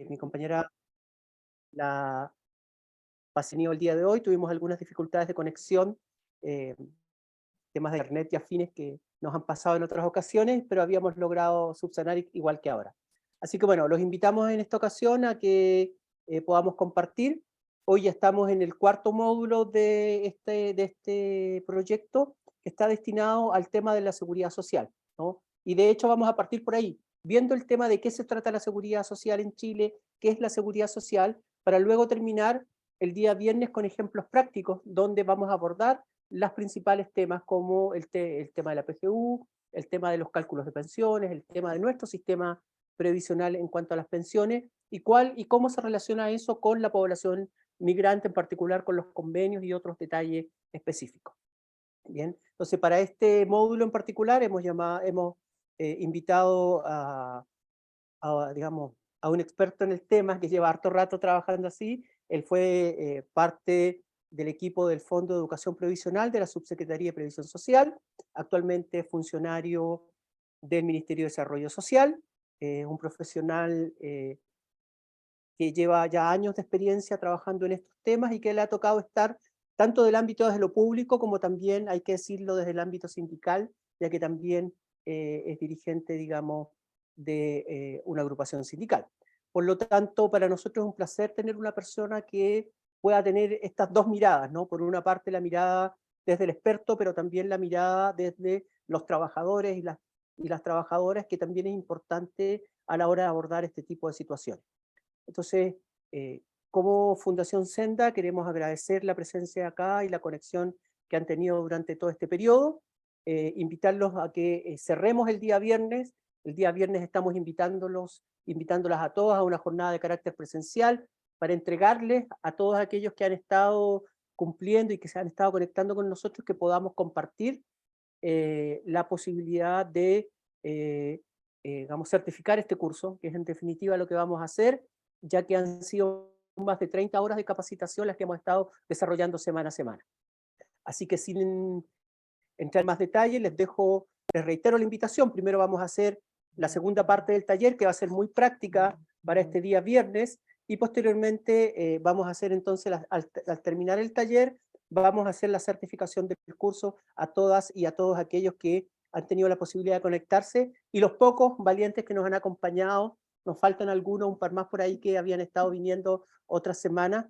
Mi compañera la pasinó el día de hoy, tuvimos algunas dificultades de conexión, eh, temas de internet y afines que nos han pasado en otras ocasiones, pero habíamos logrado subsanar igual que ahora. Así que bueno, los invitamos en esta ocasión a que podamos compartir. Hoy ya estamos en el cuarto módulo de este proyecto que está destinado al tema de la seguridad social, ¿no? Y de hecho vamos a partir por ahí, viendo el tema de qué se trata la seguridad social en Chile, qué es la seguridad social, para luego terminar el día viernes con ejemplos prácticos donde vamos a abordar los principales temas como el tema de la PGU, el tema de los cálculos de pensiones, el tema de nuestro sistema previsional en cuanto a las pensiones y cómo se relaciona eso con la población migrante, en particular con los convenios y otros detalles específicos. Bien, entonces para este módulo en particular hemos invitado digamos, a un experto en el tema que lleva harto rato trabajando así. Él fue parte del equipo del Fondo de Educación Previsional de la Subsecretaría de Previsión Social, actualmente funcionario del Ministerio de Desarrollo Social, un profesional que lleva ya años de experiencia trabajando en estos temas y que le ha tocado estar tanto del ámbito desde lo público como también, hay que decirlo, desde el ámbito sindical, ya que también es dirigente, digamos, de una agrupación sindical. Por lo tanto, para nosotros es un placer tener una persona que pueda tener estas dos miradas, ¿no? Por una parte la mirada desde el experto, pero también la mirada desde los trabajadores y las trabajadoras, que también es importante a la hora de abordar este tipo de situaciones. Entonces, como Fundación Senda queremos agradecer la presencia acá y la conexión que han tenido durante todo este periodo, invitarlos a que cerremos el día viernes. El día viernes estamos invitándolas a todas a una jornada de carácter presencial para entregarles a todos aquellos que han estado cumpliendo y que se han estado conectando con nosotros, que podamos compartir la posibilidad de, vamos, certificar este curso, que es en definitiva lo que vamos a hacer, ya que han sido más de 30 horas de capacitación las que hemos estado desarrollando semana a semana. Así que sin entrar en más detalles, les reitero la invitación. Primero vamos a hacer la segunda parte del taller, que va a ser muy práctica para este día viernes, y posteriormente vamos a hacer entonces, al terminar el taller, vamos a hacer la certificación del curso a todas y a todos aquellos que han tenido la posibilidad de conectarse, y los pocos valientes que nos han acompañado. Nos faltan algunos, un par más por ahí que habían estado viniendo otras semanas,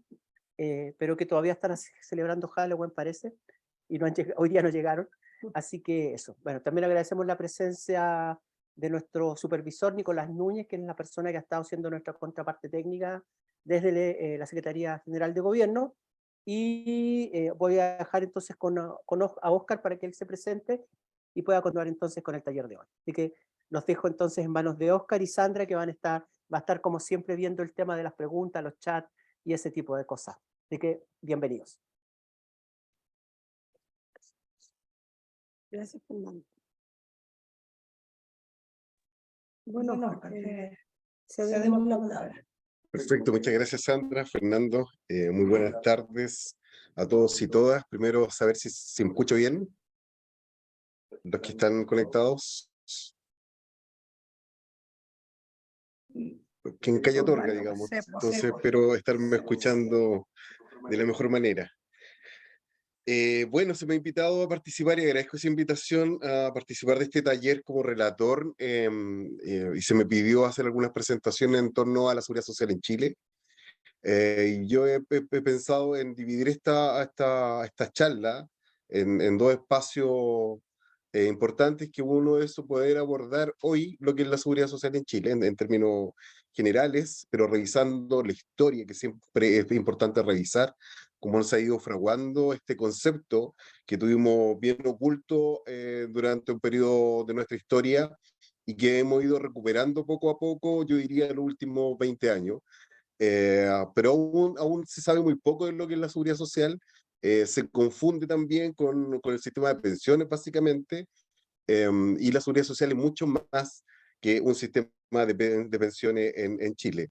pero que todavía están celebrando Halloween, parece, y no hoy día no llegaron. Así que eso. Bueno, también agradecemos la presencia de nuestro supervisor Nicolás Núñez, que es la persona que ha estado siendo nuestra contraparte técnica desde la Secretaría General de Gobierno. Y voy a dejar entonces a Óscar para que él se presente y pueda continuar entonces con el taller de hoy. Así que los dejo entonces en manos de Óscar y Sandra, que va a estar como siempre viendo el tema de las preguntas, los chats y ese tipo de cosas. Así que bienvenidos. Gracias, Fernando. Bueno, cedemos la palabra. Perfecto, muchas gracias Sandra, Fernando. Muy buenas tardes a todos y todas. Primero, saber si me escucho bien, los que están conectados. Quien calla otorga, digamos. Entonces, espero estarme escuchando de la mejor manera. Bueno, se me ha invitado a participar y agradezco esa invitación a participar de este taller como relator, y se me pidió hacer algunas presentaciones en torno a la seguridad social en Chile. Y yo he pensado en dividir esta charla en dos espacios importantes, que uno de esos poder abordar hoy lo que es la seguridad social en Chile en términos generales, pero revisando la historia, que siempre es importante revisar cómo se ha ido fraguando este concepto que tuvimos bien oculto durante un periodo de nuestra historia y que hemos ido recuperando poco a poco, yo diría, en los últimos 20 años. Pero aún se sabe muy poco de lo que es la seguridad social. Se confunde también con el sistema de pensiones, básicamente, y la seguridad social es mucho más que un sistema de pensiones en Chile.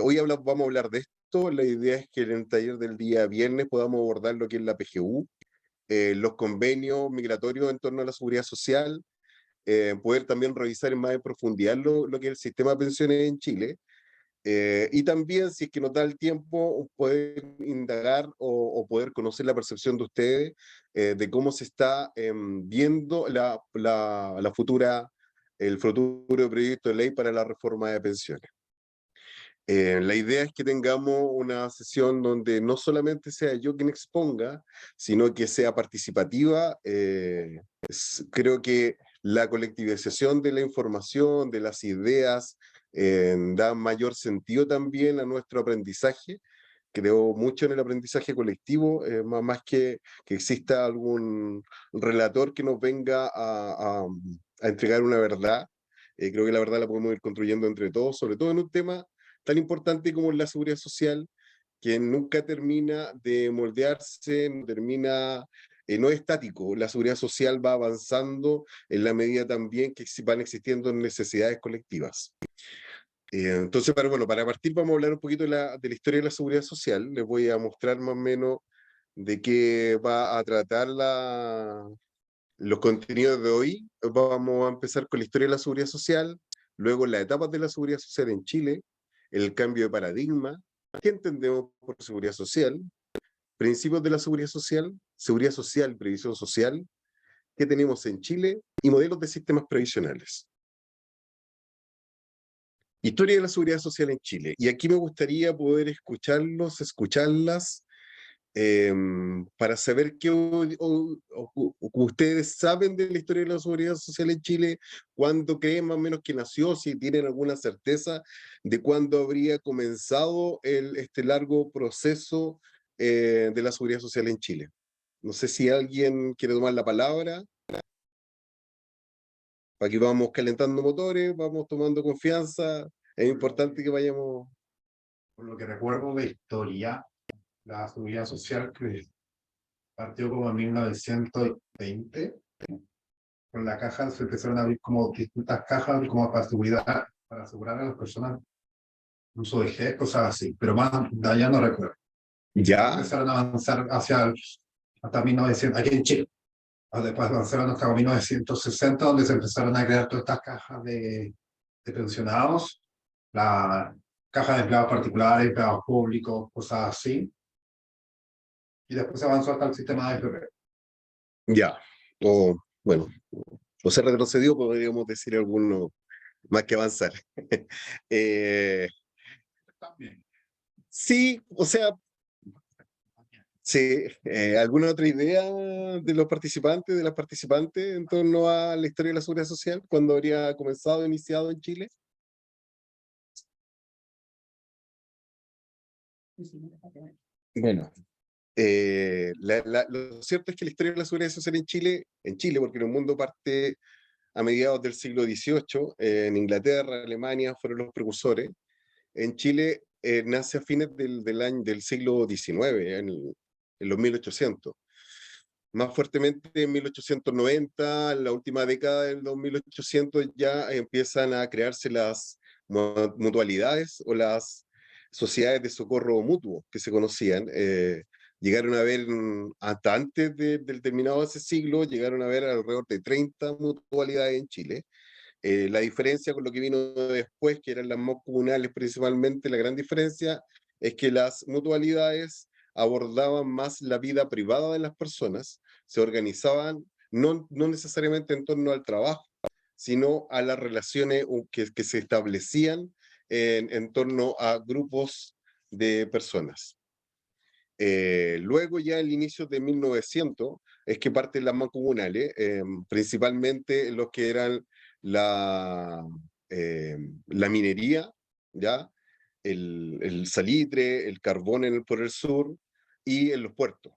Hoy vamos a hablar de esto. La idea es que en el taller del día viernes podamos abordar lo que es la PGU, los convenios migratorios en torno a la seguridad social, poder también revisar en más profundidad lo que es el sistema de pensiones en Chile. Y también, si es que nos da el tiempo, poder indagar o poder conocer la percepción de ustedes de cómo se está viendo el futuro proyecto de ley para la reforma de pensiones. La idea es que tengamos una sesión donde no solamente sea yo quien exponga, sino que sea participativa. Creo que la colectivización de la información, de las ideas, da mayor sentido también a nuestro aprendizaje. Creo mucho en el aprendizaje colectivo, más que exista algún relator que nos venga a entregar una verdad. Creo que la verdad la podemos ir construyendo entre todos, sobre todo en un tema tan importante como la seguridad social, que nunca termina de moldearse, no es estático. La seguridad social va avanzando en la medida también que van existiendo necesidades colectivas. Entonces, para partir vamos a hablar un poquito de la historia de la seguridad social. Les voy a mostrar más o menos de qué va a tratar los contenidos de hoy. Vamos a empezar con la historia de la seguridad social, luego las etapas de la seguridad social en Chile, el cambio de paradigma, qué entendemos por seguridad social, principios de la seguridad social, previsión social, qué tenemos en Chile y modelos de sistemas previsionales. Historia de la seguridad social en Chile. Y aquí me gustaría poder escucharlas, para saber qué ustedes saben de la historia de la seguridad social en Chile, cuándo creen más o menos que nació, si tienen alguna certeza de cuándo habría comenzado este largo proceso de la seguridad social en Chile. No sé si alguien quiere tomar la palabra. Aquí vamos calentando motores, vamos tomando confianza. Es importante que vayamos. Por lo que recuerdo de historia, la seguridad social que partió como en 1920, con la caja se empezaron a abrir como distintas cajas como para seguridad, para asegurar a las personas uso de GES, cosas así, pero más de allá no recuerdo. Ya. Empezaron a avanzar hasta 1900, aquí en Chile. Después avanzaron hasta 1960, donde se empezaron a crear todas estas cajas de pensionados, la caja de empleados particulares, empleados públicos, cosas así. Y después se avanzó hasta el sistema de AFP. Ya. Bueno, o se retrocedió, podríamos decir alguno más que avanzar. También. Sí, o sea, sí, ¿alguna otra idea de los participantes, de las participantes en torno a la historia de la seguridad social, cuando habría comenzado, iniciado en Chile? Bueno, lo cierto es que la historia de la seguridad social en Chile, porque en el mundo parte a mediados del siglo XVIII, en Inglaterra, Alemania fueron los precursores. En Chile nace a fines del siglo XIX, en los 1800. Más fuertemente en 1890, en la última década de los 1800, ya empiezan a crearse las mutualidades o las sociedades de socorro mutuo que se conocían. Llegaron a haber, hasta antes del terminado de ese siglo, llegaron a haber alrededor de 30 mutualidades en Chile. La diferencia con lo que vino después, que eran las más comunales principalmente, la gran diferencia es que las mutualidades abordaban más la vida privada de las personas, se organizaban no necesariamente en torno al trabajo, sino a las relaciones que se establecían en torno a grupos de personas. Luego ya el inicio de 1900 es que parten las mancomunales, principalmente los que eran la minería, ¿ya? El salitre, el carbón por el sur y en los puertos.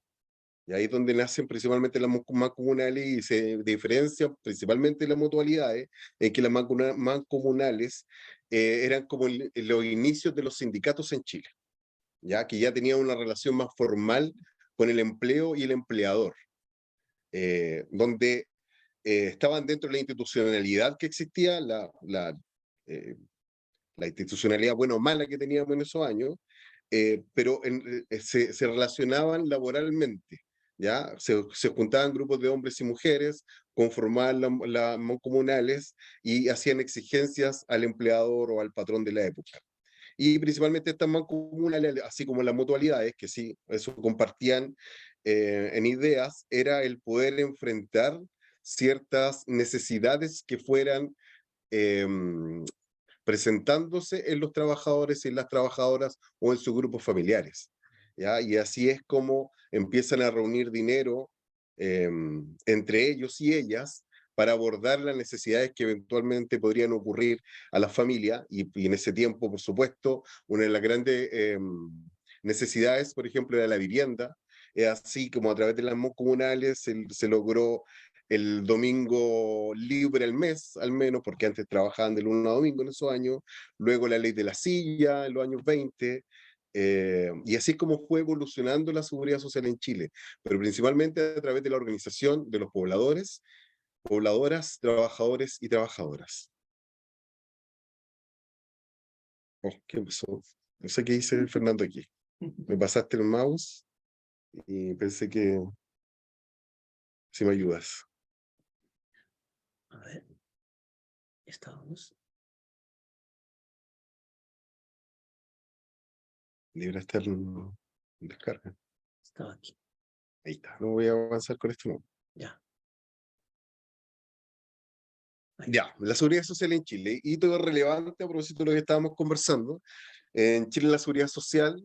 Y ahí es donde nacen principalmente las mancomunales y se diferencian principalmente las mutualidades, en que las mancomunales eran como los inicios de los sindicatos en Chile, ya que ya tenían una relación más formal con el empleo y el empleador, donde estaban dentro de la institucionalidad que existía, la institucionalidad buena o mala que teníamos en esos años, pero se relacionaban laboralmente, ¿ya? Se juntaban grupos de hombres y mujeres, conformaban las mancomunales y hacían exigencias al empleador o al patrón de la época. Y principalmente estas mancomunales, así como las mutualidades, que sí, eso compartían en ideas, era el poder enfrentar ciertas necesidades que fueran presentándose en los trabajadores y en las trabajadoras o en sus grupos familiares. ¿Ya? Y así es como empiezan a reunir dinero entre ellos y ellas para abordar las necesidades que eventualmente podrían ocurrir a la familia y en ese tiempo, por supuesto, una de las grandes necesidades, por ejemplo, era la vivienda. Así como a través de las comunales se logró el domingo libre al mes, al menos, porque antes trabajaban de lunes a domingo en esos años, luego la ley de la silla en los años 20, y así es como fue evolucionando la seguridad social en Chile, pero principalmente a través de la organización de los pobladores, pobladoras, trabajadores y trabajadoras. Oh, ¿qué pasó? No sé qué dice Fernando aquí. Me pasaste el mouse y pensé que si me ayudas. A ver, estábamos. Debería estar en descarga. Estaba aquí. Ahí está. No voy a avanzar con esto. No. Ya. Ya, la seguridad social en Chile. Y todo relevante a propósito de lo que estábamos conversando. En Chile la seguridad social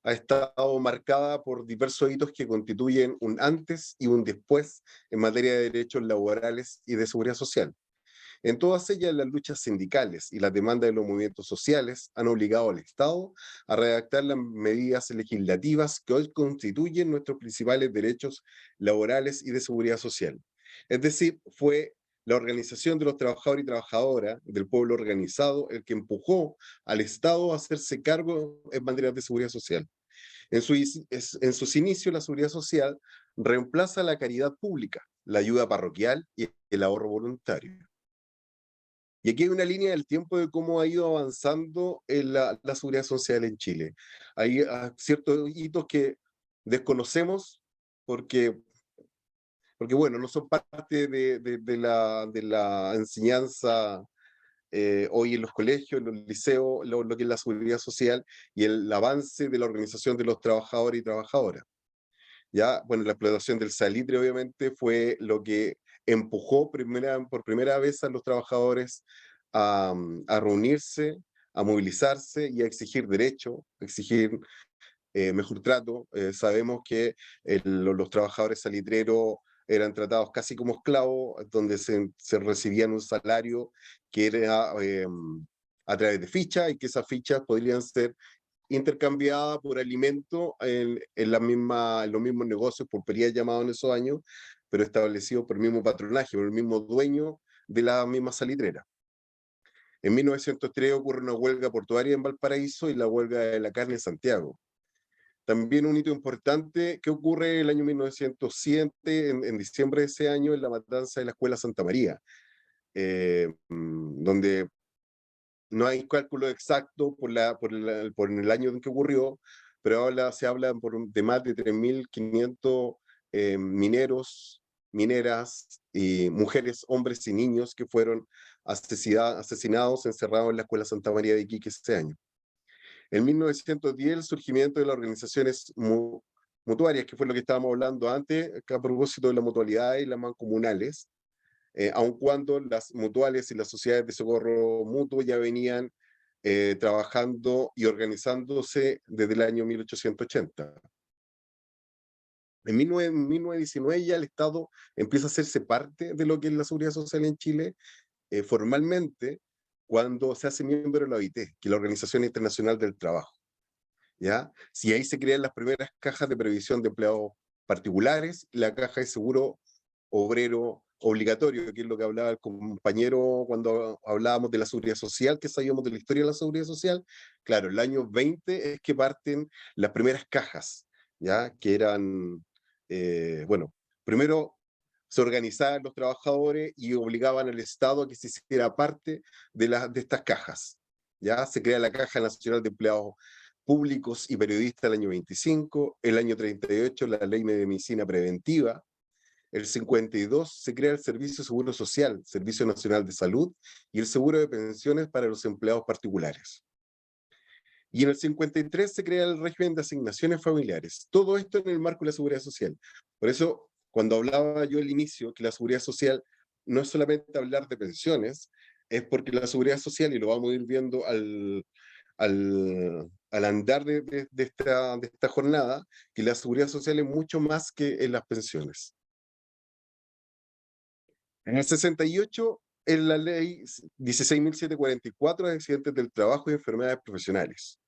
ha estado marcada por diversos hitos que constituyen un antes y un después en materia de derechos laborales y de seguridad social. En todas ellas, las luchas sindicales y las demandas de los movimientos sociales han obligado al Estado a redactar las medidas legislativas que hoy constituyen nuestros principales derechos laborales y de seguridad social. Es decir, fue la organización de los trabajadores y trabajadoras del pueblo organizado el que empujó al Estado a hacerse cargo en materia de seguridad social. En sus inicios, la seguridad social reemplaza la caridad pública, la ayuda parroquial y el ahorro voluntario. Y aquí hay una línea del tiempo de cómo ha ido avanzando en la seguridad social en Chile. Hay ciertos hitos que desconocemos porque, porque bueno, no son parte de la enseñanza hoy en los colegios, en los liceos, lo que es la seguridad social y el avance de la organización de los trabajadores y trabajadoras. Ya, bueno, la explotación del salitre obviamente fue lo que empujó por primera vez a los trabajadores a reunirse, a movilizarse y a exigir derecho, exigir mejor trato. Sabemos que los trabajadores salitreros eran tratados casi como esclavos, donde se recibían un salario que era a través de fichas y que esas fichas podrían ser intercambiada por alimento en los mismos negocios, pulperías llamados en esos años, pero establecidos por el mismo patronaje, por el mismo dueño de la misma salitrera. En 1903 ocurre una huelga portuaria en Valparaíso y la huelga de la carne en Santiago. También un hito importante que ocurre en el año 1907, en diciembre de ese año, en la matanza de la Escuela Santa María, donde no hay cálculo exacto por el año en que ocurrió, pero se habla de más de 3.500 mineros, mineras, y mujeres, hombres y niños que fueron asesinados, encerrados en la Escuela Santa María de Iquique ese año. En 1910, el surgimiento de las organizaciones mutuarias, que fue lo que estábamos hablando antes, a propósito de la mutualidad y las mancomunales, aun cuando las mutuales y las sociedades de socorro mutuo ya venían trabajando y organizándose desde el año 1880. En 1919 ya el Estado empieza a hacerse parte de lo que es la seguridad social en Chile, formalmente, cuando se hace miembro de la OIT, que es la Organización Internacional del Trabajo. ¿Ya? Si ahí se crean las primeras cajas de previsión de empleados particulares, la caja de seguro obrero obligatorio, que es lo que hablaba el compañero cuando hablábamos de la seguridad social, que sabíamos de la historia de la seguridad social. Claro, el año 20 es que parten las primeras cajas, ¿ya? Que eran, bueno, primero se organizaban los trabajadores y obligaban al Estado a que se hiciera parte de estas cajas. ¿Ya? Se crea la Caja Nacional de Empleados Públicos y Periodistas el año 25, el año 38 la Ley de Medicina Preventiva, el 52 se crea el Servicio Seguro Social, Servicio Nacional de Salud y el Seguro de Pensiones para los empleados particulares. Y en el 53 se crea el régimen de asignaciones familiares. Todo esto en el marco de la seguridad social. Por eso, cuando hablaba yo al inicio que la seguridad social no es solamente hablar de pensiones, es porque la seguridad social, y lo vamos a ir viendo al andar de esta jornada, que la seguridad social es mucho más que en las pensiones. En el 68, en la ley 16.744 de accidentes del trabajo y enfermedades profesionales.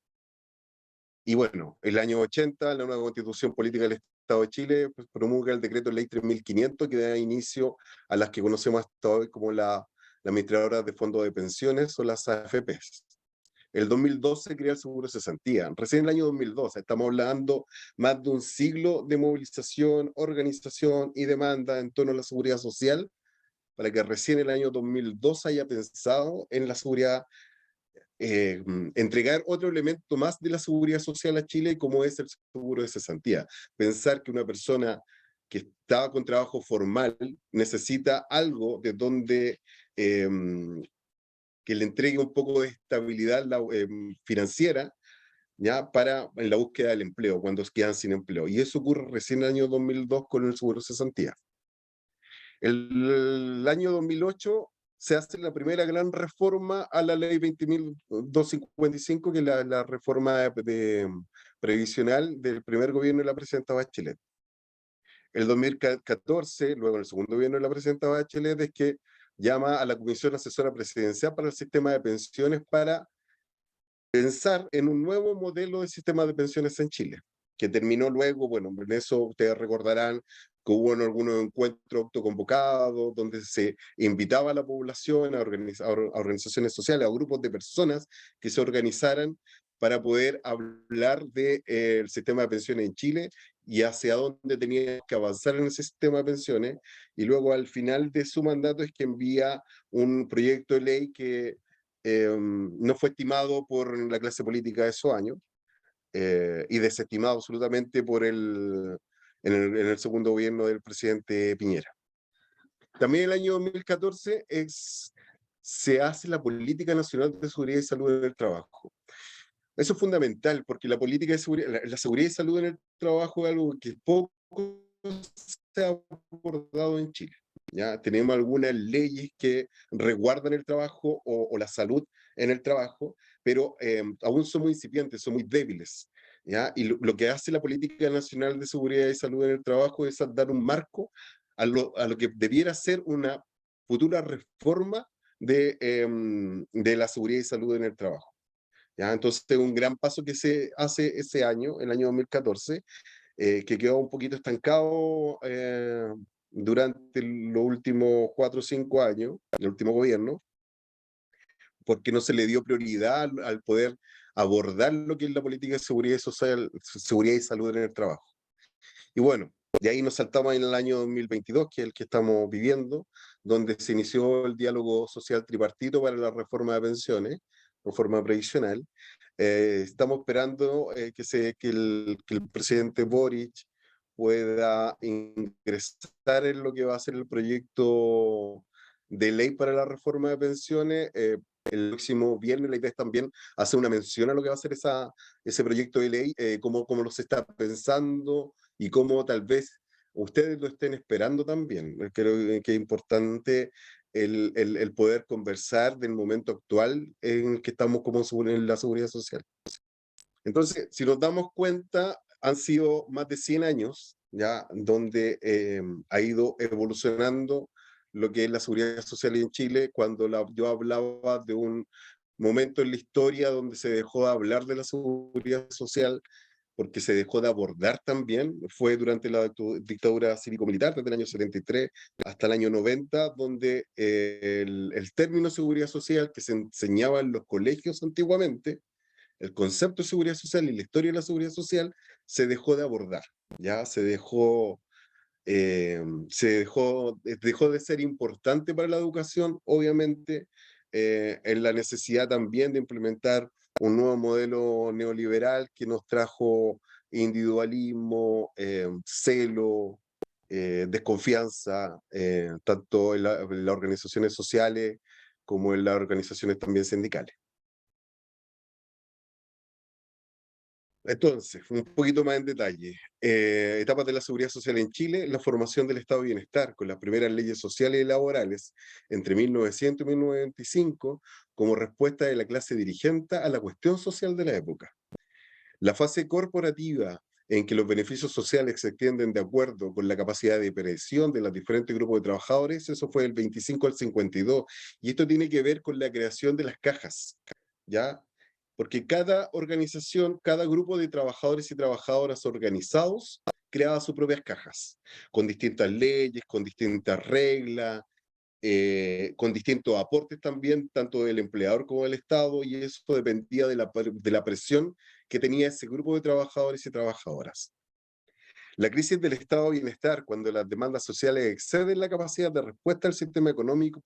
Y bueno, el año 80, la nueva Constitución Política del Estado de Chile pues, promulga el decreto ley 3.500 que da inicio a las que conocemos hasta hoy como la administradora de fondos de pensiones o las AFPs. El 2012 se crea el seguro de cesantía. Recién en el año 2012, estamos hablando más de un siglo de movilización, organización y demanda en torno a la seguridad social, para que recién en el año 2002 haya pensado en la seguridad, entregar otro elemento más de la seguridad social a Chile, como es el seguro de cesantía. Pensar que una persona que está con trabajo formal necesita algo de donde que le entregue un poco de estabilidad financiera, ¿ya? Para en la búsqueda del empleo, cuando quedan sin empleo. Y eso ocurre recién en el año 2002 con el seguro de cesantía. El año 2008 se hace la primera gran reforma a la ley 20.255, que es la reforma previsional del primer gobierno de la presidenta Bachelet. El 2014, luego en el segundo gobierno de la presidenta Bachelet, es que llama a la Comisión Asesora Presidencial para el Sistema de Pensiones para pensar en un nuevo modelo de sistema de pensiones en Chile, que terminó luego, bueno, en eso ustedes recordarán que hubo en algunos encuentros autoconvocados donde se invitaba a la población, a organizaciones sociales, a grupos de personas que se organizaran para poder hablar del sistema de pensiones en Chile y hacia dónde tenía que avanzar en ese sistema de pensiones. Y luego al final de su mandato es que envía un proyecto de ley que no fue estimado por la clase política de esos años y desestimado absolutamente en el segundo gobierno del presidente Piñera. También en el año 2014 se hace la Política Nacional de Seguridad y Salud en el Trabajo. Eso es fundamental porque la política de seguridad, la seguridad y salud en el trabajo es algo que poco se ha abordado en Chile. ¿Ya? Tenemos algunas leyes que resguardan el trabajo o la salud en el trabajo, pero aún son muy incipientes, son muy débiles. ¿Ya? Y lo que hace la Política Nacional de Seguridad y Salud en el Trabajo es dar un marco a lo que debiera ser una futura reforma de la seguridad y salud en el trabajo. ¿Ya? Entonces, un gran paso que se hace ese año, el año 2014, que quedó un poquito estancado durante los últimos 4 o 5 años, el último gobierno, porque no se le dio prioridad al poder abordar lo que es la política de seguridad social, seguridad y salud en el trabajo. Y bueno, de ahí nos saltamos en el año 2022, que es el que estamos viviendo, donde se inició el diálogo social tripartito para la reforma de pensiones, reforma previsional. Estamos esperando que el presidente Boric pueda ingresar en lo que va a ser el proyecto de ley para la reforma de pensiones. El próximo viernes la idea es también hacer una mención a lo que va a ser ese proyecto de ley, cómo lo se está pensando y cómo tal vez ustedes lo estén esperando también. Creo que es importante el poder conversar del momento actual en el que estamos como en la seguridad social. Entonces, si nos damos cuenta, han sido más de 100 años, ya, donde ha ido evolucionando lo que es la seguridad social en Chile. Cuando yo hablaba de un momento en la historia donde se dejó de hablar de la seguridad social, porque se dejó de abordar también, fue durante la dictadura cívico-militar, desde el año 73 hasta el año 90, donde el término seguridad social que se enseñaba en los colegios antiguamente, el concepto de seguridad social y la historia de la seguridad social se dejó de abordar, ya dejó de ser importante para la educación, obviamente, en la necesidad también de implementar un nuevo modelo neoliberal que nos trajo individualismo, celo, desconfianza, tanto en las organizaciones sociales como en las organizaciones también sindicales. Entonces, un poquito más en detalle. Etapas de la seguridad social en Chile, la formación del estado de bienestar, con las primeras leyes sociales y laborales entre 1900 y 1925, como respuesta de la clase dirigente a la cuestión social de la época. La fase corporativa, en que los beneficios sociales se extienden de acuerdo con la capacidad de presión de los diferentes grupos de trabajadores, eso fue del 25 al 52, y esto tiene que ver con la creación de las cajas, ¿ya? Porque cada organización, cada grupo de trabajadores y trabajadoras organizados creaba sus propias cajas, con distintas leyes, con distintas reglas, con distintos aportes también, tanto del empleador como del Estado, y eso dependía de la presión que tenía ese grupo de trabajadores y trabajadoras. La crisis del estado de bienestar, cuando las demandas sociales exceden la capacidad de respuesta del sistema económico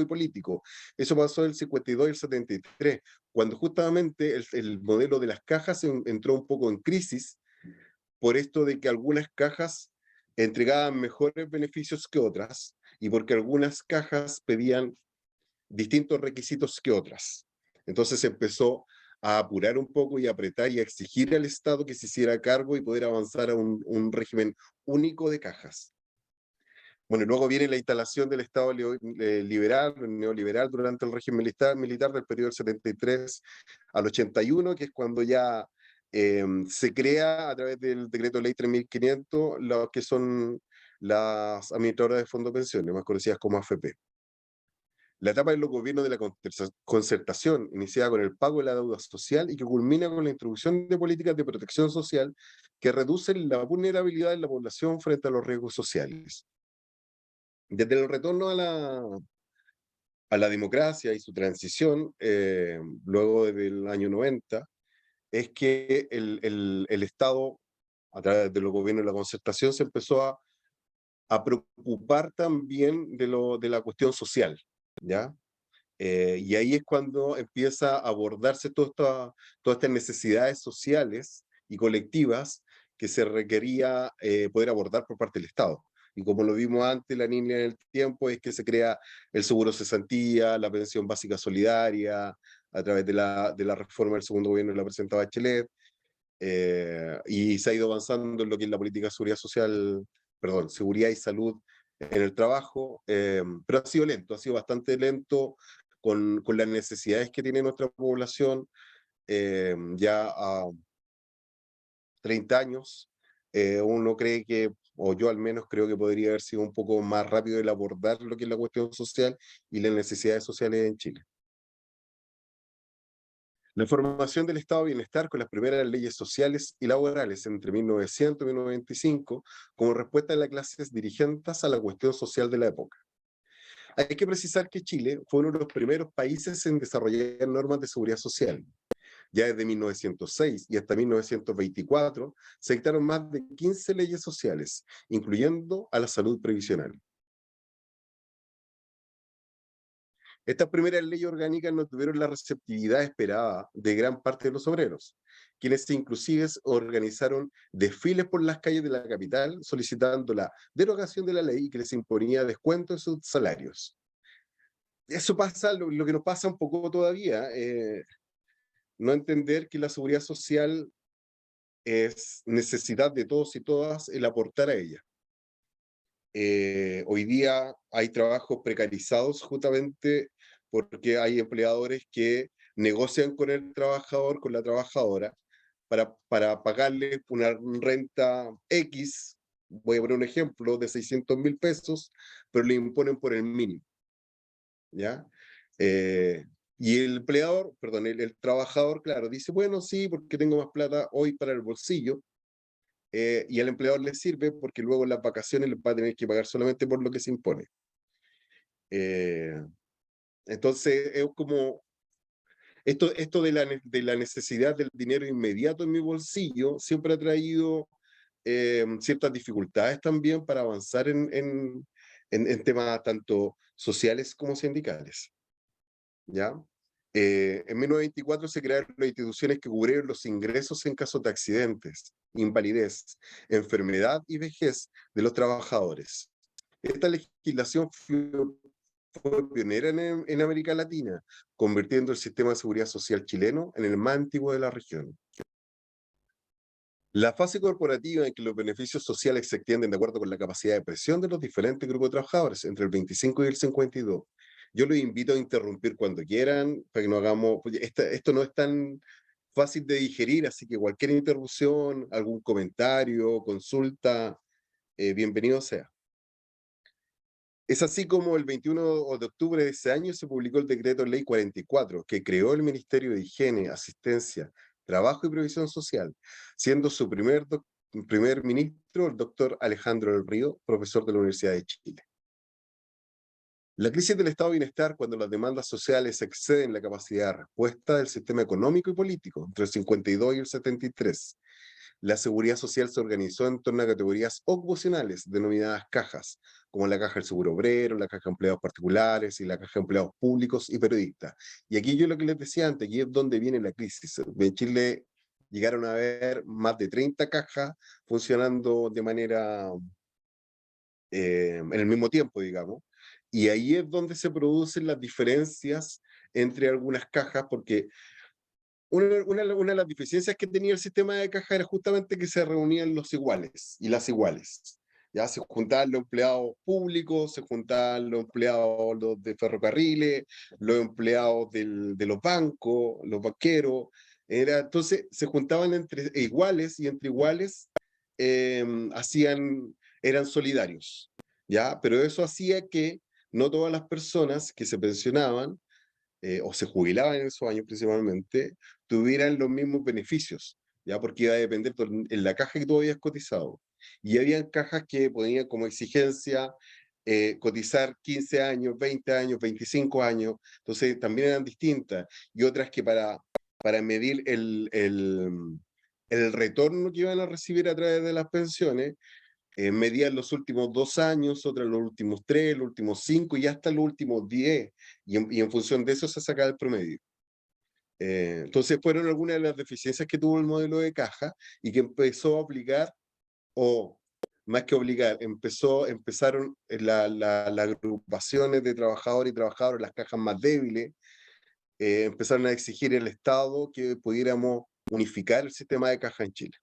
y político. Eso pasó del 52 y el 73, cuando justamente el modelo de las cajas entró un poco en crisis por esto de que algunas cajas entregaban mejores beneficios que otras y porque algunas cajas pedían distintos requisitos que otras. Entonces se empezó a apurar un poco y a apretar y a exigir al Estado que se hiciera cargo y poder avanzar a un régimen único de cajas. Bueno, luego viene la instalación del Estado liberal, neoliberal, durante el régimen militar del periodo del 73 al 81, que es cuando ya se crea a través del decreto ley 3500 lo que son las administradoras de fondos de pensiones, más conocidas como AFP. La etapa de los gobiernos de la concertación, iniciada con el pago de la deuda social y que culmina con la introducción de políticas de protección social que reducen la vulnerabilidad de la población frente a los riesgos sociales. Desde el retorno a la democracia y su transición, luego del año 90, es que el Estado, a través de los gobiernos de la concertación, se empezó a preocupar también de la cuestión social, ¿ya? Y ahí es cuando empieza a abordarse todas estas necesidades sociales y colectivas que se requería poder abordar por parte del Estado. Y como lo vimos antes, la línea del tiempo es que se crea el seguro cesantía, la pensión básica solidaria, a través de la reforma del segundo gobierno de la presidenta Bachelet, y se ha ido avanzando en lo que es la política de seguridad social, perdón, seguridad y salud en el trabajo, pero ha sido lento, ha sido bastante lento con las necesidades que tiene nuestra población ya a 30 años. Uno cree que, o yo al menos creo que podría haber sido un poco más rápido el abordar lo que es la cuestión social y las necesidades sociales en Chile. La formación del estado de bienestar con las primeras leyes sociales y laborales entre 1900 y 1995 como respuesta de las clases dirigentes a la cuestión social de la época. Hay que precisar que Chile fue uno de los primeros países en desarrollar normas de seguridad social. Ya desde 1906 y hasta 1924 se dictaron más de 15 leyes sociales, incluyendo a la salud previsional. Estas primeras leyes orgánicas no tuvieron la receptividad esperada de gran parte de los obreros, quienes inclusive organizaron desfiles por las calles de la capital solicitando la derogación de la ley y que les imponía descuento en sus salarios. Eso pasa, lo que nos pasa un poco todavía, no entender que la seguridad social es necesidad de todos y todas el aportar a ella. Hoy día hay trabajos precarizados justamente porque hay empleadores que negocian con el trabajador, con la trabajadora, para pagarle una renta X, voy a poner un ejemplo, de 600.000 pesos, pero le imponen por el mínimo, ¿ya? Y el empleador, perdón, el trabajador, claro, dice, bueno, sí, porque tengo más plata hoy para el bolsillo, y al empleador le sirve porque luego en las vacaciones les va a tener que pagar solamente por lo que se impone. Entonces, es como esto de la necesidad del dinero inmediato en mi bolsillo siempre ha traído ciertas dificultades también para avanzar en temas tanto sociales como sindicales. ¿Ya? En 1924 se crearon las instituciones que cubrieron los ingresos en caso de accidentes, invalidez, enfermedad y vejez de los trabajadores. Esta legislación fue pionera en América Latina, convirtiendo el sistema de seguridad social chileno en el más antiguo de la región. La fase corporativa en que los beneficios sociales se extienden de acuerdo con la capacidad de presión de los diferentes grupos de trabajadores, entre el 25 y el 52. Yo los invito a interrumpir cuando quieran, para que no hagamos... Esto no es tan fácil de digerir, así que cualquier interrupción, algún comentario, consulta, bienvenido sea. Es así como el 21 de octubre de ese año se publicó el decreto ley 44, que creó el Ministerio de Higiene, Asistencia, Trabajo y Previsión Social, siendo su primer ministro el doctor Alejandro del Río, profesor de la Universidad de Chile. La crisis del estado de bienestar, cuando las demandas sociales exceden la capacidad de respuesta del sistema económico y político, entre el 52 y el 73, la seguridad social se organizó en torno a categorías ocupacionales denominadas cajas, como la caja del seguro obrero, la caja de empleados particulares y la caja de empleados públicos y periodistas. Y aquí yo lo que les decía antes, aquí es donde viene la crisis. En Chile llegaron a haber más de 30 cajas funcionando de manera en el mismo tiempo, digamos, y ahí es donde se producen las diferencias entre algunas cajas, porque una de las deficiencias que tenía el sistema de caja era justamente que se reunían los iguales y las iguales. Ya se juntaban los empleados públicos, se juntaban los empleados de ferrocarriles, los empleados de los bancos, los banqueros. Entonces se juntaban entre iguales y entre iguales eran solidarios. ¿Ya? Pero eso hacía que no todas las personas que se pensionaban o se jubilaban en esos años principalmente, tuvieran los mismos beneficios, ¿ya? Porque iba a depender en la caja que tú habías cotizado. Y había cajas que ponían como exigencia cotizar 15 años, 20 años, 25 años, entonces también eran distintas. Y otras que para medir el retorno que iban a recibir a través de las pensiones, medían los últimos 2 años, otras los últimos 3, los últimos 5 y hasta los últimos 10, y en función de eso se sacaba el promedio. Entonces fueron algunas de las deficiencias que tuvo el modelo de caja y que empezó a obligar, o más que obligar, empezaron las agrupaciones de trabajadores y trabajadoras, las cajas más débiles, empezaron a exigir el Estado que pudiéramos unificar el sistema de caja en Chile.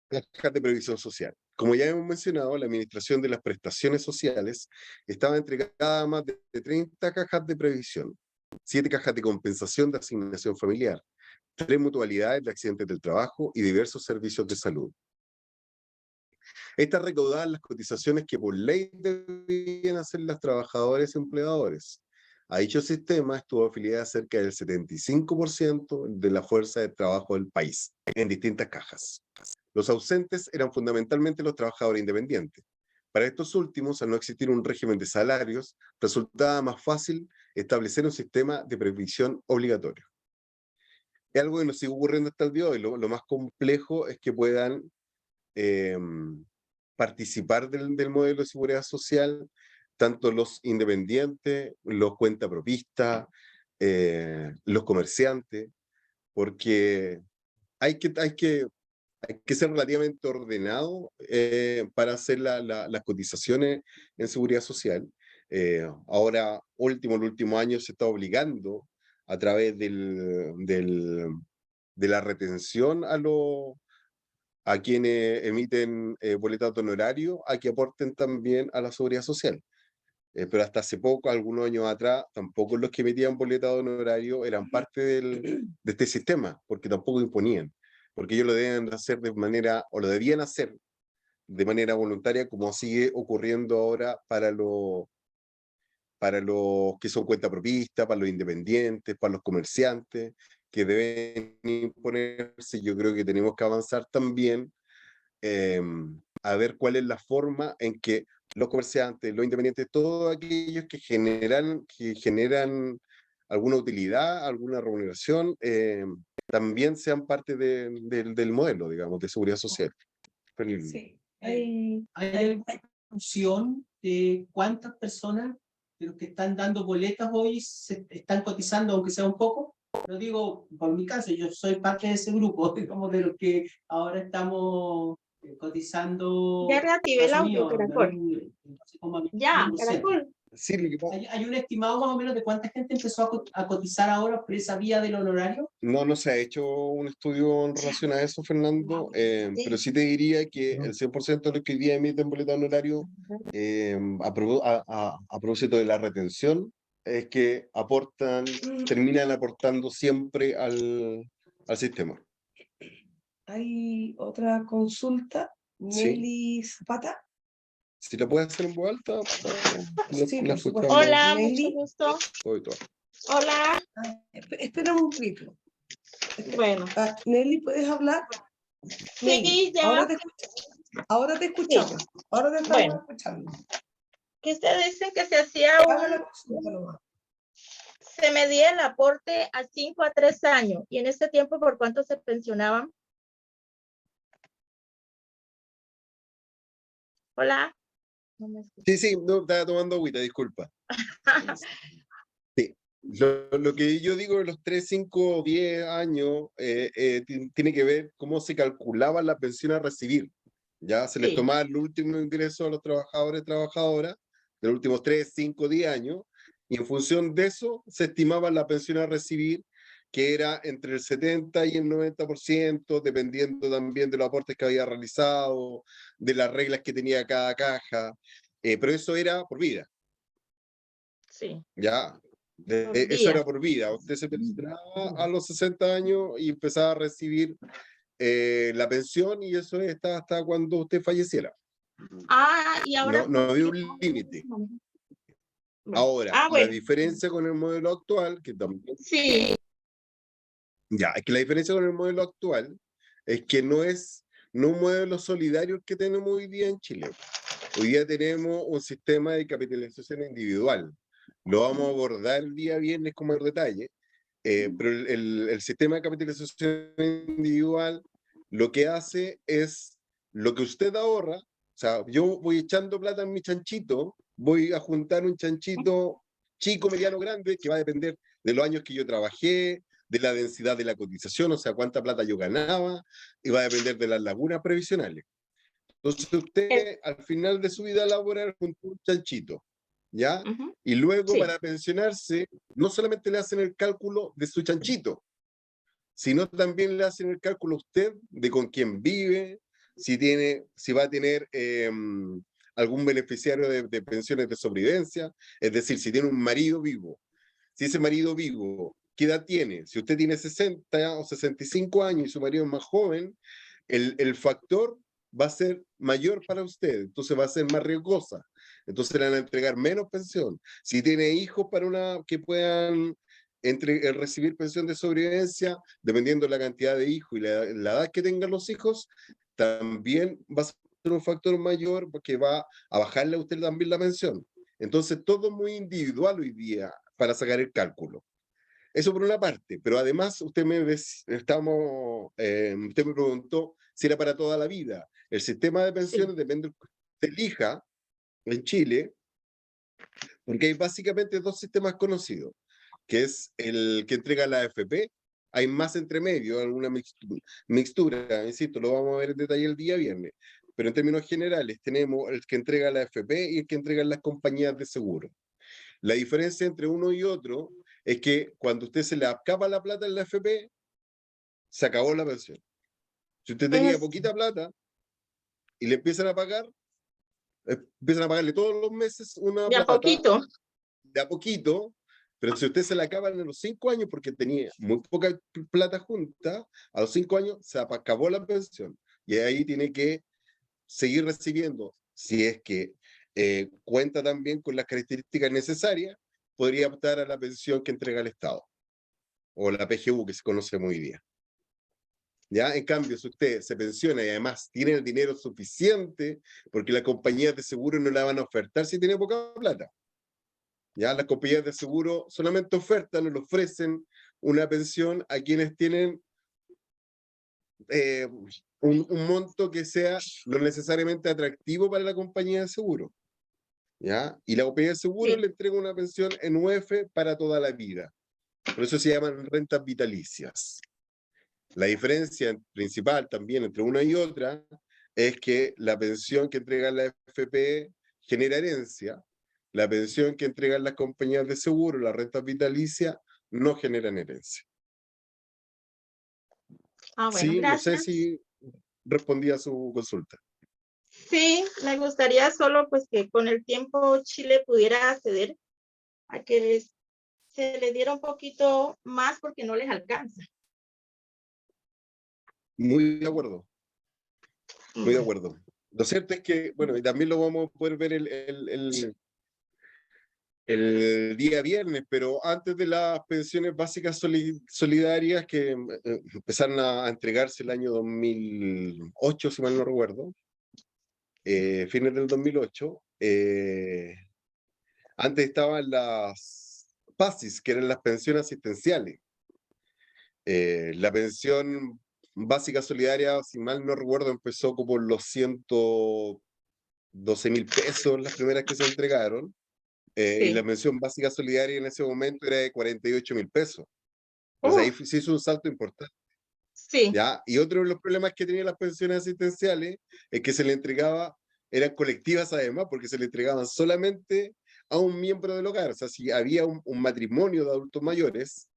Las cajas de previsión social. Como ya hemos mencionado, la administración de las prestaciones sociales estaba entregada a más de 30 cajas de previsión, 7 cajas de compensación de asignación familiar, 3 mutualidades de accidentes del trabajo y diversos servicios de salud. Estas recaudaban las cotizaciones que por ley debían hacer los trabajadores y empleadores. A dicho sistema estuvo afiliada cerca del 75% de la fuerza de trabajo del país, en distintas cajas. Los ausentes eran fundamentalmente los trabajadores independientes. Para estos últimos, al no existir un régimen de salarios, resultaba más fácil establecer un sistema de previsión obligatorio. Es algo que nos sigue ocurriendo hasta el día de hoy. Lo más complejo es que puedan participar del modelo de seguridad social, tanto los independientes, los cuentapropistas, los comerciantes, porque hay que ser relativamente ordenado para hacer las cotizaciones en seguridad social. Ahora, los últimos años se está obligando a través de la retención a quienes emiten boletas de honorario a que aporten también a la seguridad social. Pero hasta hace poco, algunos años atrás, tampoco los que emitían boletas de honorario eran parte de este sistema, porque tampoco imponían, porque ellos lo deben hacer de manera, o lo debían hacer de manera voluntaria, como sigue ocurriendo ahora para los que son cuentapropistas, para los independientes, para los comerciantes, que deben imponerse. Yo creo que tenemos que avanzar también a ver cuál es la forma en que los comerciantes, los independientes, todos aquellos que generan alguna utilidad, alguna remuneración, también sean parte del modelo, digamos, de seguridad social. Sí. ¿Hay alguna función de cuántas personas de los que están dando boletas hoy se están cotizando, aunque sea un poco? Lo digo por mi caso, yo soy parte de ese grupo, digamos, de los que ahora estamos cotizando. Ya reactivé el audio, Estados Unidos, Caracol. no sé cómo Ya, no sé. Caracol. Sí, lo que pasa- ¿Hay un estimado más o menos de cuánta gente empezó a cotizar ahora por esa vía del honorario? no se ha hecho un estudio en relación a eso, Fernando, pero sí te diría que el 100% de los que hoy día emiten boleto honorario, a propósito de la retención, es que terminan aportando siempre al sistema. Hay otra consulta, Sí. Nelly Zapata. Si la puedes hacer en voz alta, Sí, la por supuesto. escuchamos. Hola, Nelly. mucho gusto. Hoy todo. Hola. Espera un poquito. Bueno, Nelly, ¿puedes hablar? Nelly, sí, ya. ahora te escuchamos. Ahora te estamos Bueno. escuchando. Que usted dice que se hacía Haga la consulta nomás. se medía el aporte a 5 a 3 años. Y en este tiempo, ¿por cuánto se pensionaban? Hola. No me escucho. Sí, no, estaba tomando agüita, disculpa. Sí. Lo que yo digo de los 3, 5, 10 años tiene que ver cómo se calculaba la pensión a recibir. Ya se les Sí. tomaba el último ingreso a los trabajadores y trabajadoras de los últimos 3, 5, 10 años, y en función de eso se estimaba la pensión a recibir, que era entre el 70 y el 90%, dependiendo también de los aportes que había realizado, de las reglas que tenía cada caja, pero eso era por vida. Sí. Ya, Por eso día. era por vida. Usted se pensionaba a los 60 años y empezaba a recibir la pensión, y eso está hasta cuando usted falleciera. Y ahora. No había un límite. Ahora, la Bueno. diferencia con el modelo actual, que también. Sí. Ya, es que la diferencia con el modelo actual es que no es un modelo solidario el que tenemos hoy día en Chile. Hoy día tenemos un sistema de capitalización individual. Lo vamos a abordar el día viernes con mayor detalle, pero el sistema de capitalización individual lo que hace es lo que usted ahorra. O sea, yo voy echando plata en mi chanchito, voy a juntar un chanchito chico, mediano, grande, que va a depender de los años que yo trabajé, de la densidad de la cotización, o sea, cuánta plata yo ganaba, y va a depender de las lagunas previsionales. Entonces usted al final de su vida laboral juntó un chanchito, ¿ya? Y luego Sí. para pensionarse, no solamente le hacen el cálculo de su chanchito, sino también le hacen el cálculo a usted de con quién vive, si va a tener algún beneficiario de pensiones de sobrevivencia, es decir, si tiene un marido vivo. Si ese marido vivo, ¿qué edad tiene? Si usted tiene 60 o 65 años y su marido es más joven, el factor va a ser mayor para usted, entonces va a ser más riesgosa. Entonces le van a entregar menos pensión. Si tiene hijos que puedan recibir pensión de sobrevivencia, dependiendo de la cantidad de hijos y la edad que tengan los hijos, también va a ser un factor mayor porque va a bajarle a usted también la pensión. Entonces todo es muy individual hoy día para sacar el cálculo. Eso por una parte, pero además usted me preguntó si era para toda la vida. El sistema de pensiones depende de lo que usted elija en Chile, porque hay básicamente dos sistemas conocidos, que es el que entrega la AFP. Hay más entre medio, alguna mixtura, insisto, lo vamos a ver en detalle el día viernes. Pero en términos generales tenemos el que entrega la AFP y el que entregan las compañías de seguro. La diferencia entre uno y otro es que cuando usted se le acaba la plata en la AFP, se acabó la pensión. Si usted tenía poquita plata y le empiezan a pagarle todos los meses una De a plata, poquito. de a poquito, pero si usted se la acaba en los 5 años porque tenía muy poca plata junta, a los 5 años se acabó la pensión. Y ahí tiene que seguir recibiendo, si es que cuenta también con las características necesarias, podría optar a la pensión que entrega el Estado, o la PGU, que se conoce muy bien. ¿Ya? En cambio, si usted se pensiona y además tiene el dinero suficiente, porque las compañías de seguro no la van a ofertar si tiene poca plata. ¿Ya? Las compañías de seguro solamente ofertan o le ofrecen una pensión a quienes tienen un monto que sea lo necesariamente atractivo para la compañía de seguro. ¿Ya? Y la compañía de seguro le entrega una pensión en UF para toda la vida. Por eso se llaman rentas vitalicias. La diferencia principal también entre una y otra es que la pensión que entrega la AFP genera herencia, la pensión que entregan las compañías de seguro, la renta vitalicia, no generan herencia. Ah, bueno, Sí, no sé gracias. si respondí a su consulta. Sí, me gustaría solo pues que con el tiempo Chile pudiera acceder a que se les diera un poquito más porque no les alcanza. Muy de acuerdo, muy de Bueno, acuerdo. Lo cierto es que, bueno, y también lo vamos a poder ver el día viernes, pero antes de las pensiones básicas solidarias que empezaron a entregarse el año 2008, si mal no recuerdo, fines del 2008, antes estaban las PASIS, que eran las pensiones asistenciales. La pensión básica solidaria, si mal no recuerdo, empezó como los 112.000 pesos las primeras que se entregaron. Y la sí. pensión básica solidaria en ese momento era de 48.000 pesos. Entonces ahí se hizo un salto importante. Sí, ¿Ya? Y otro de los problemas que tenían las pensiones asistenciales es que se le entregaba, eran colectivas además, porque se le entregaban solamente a un miembro del hogar. O sea, si había un matrimonio de adultos mayores,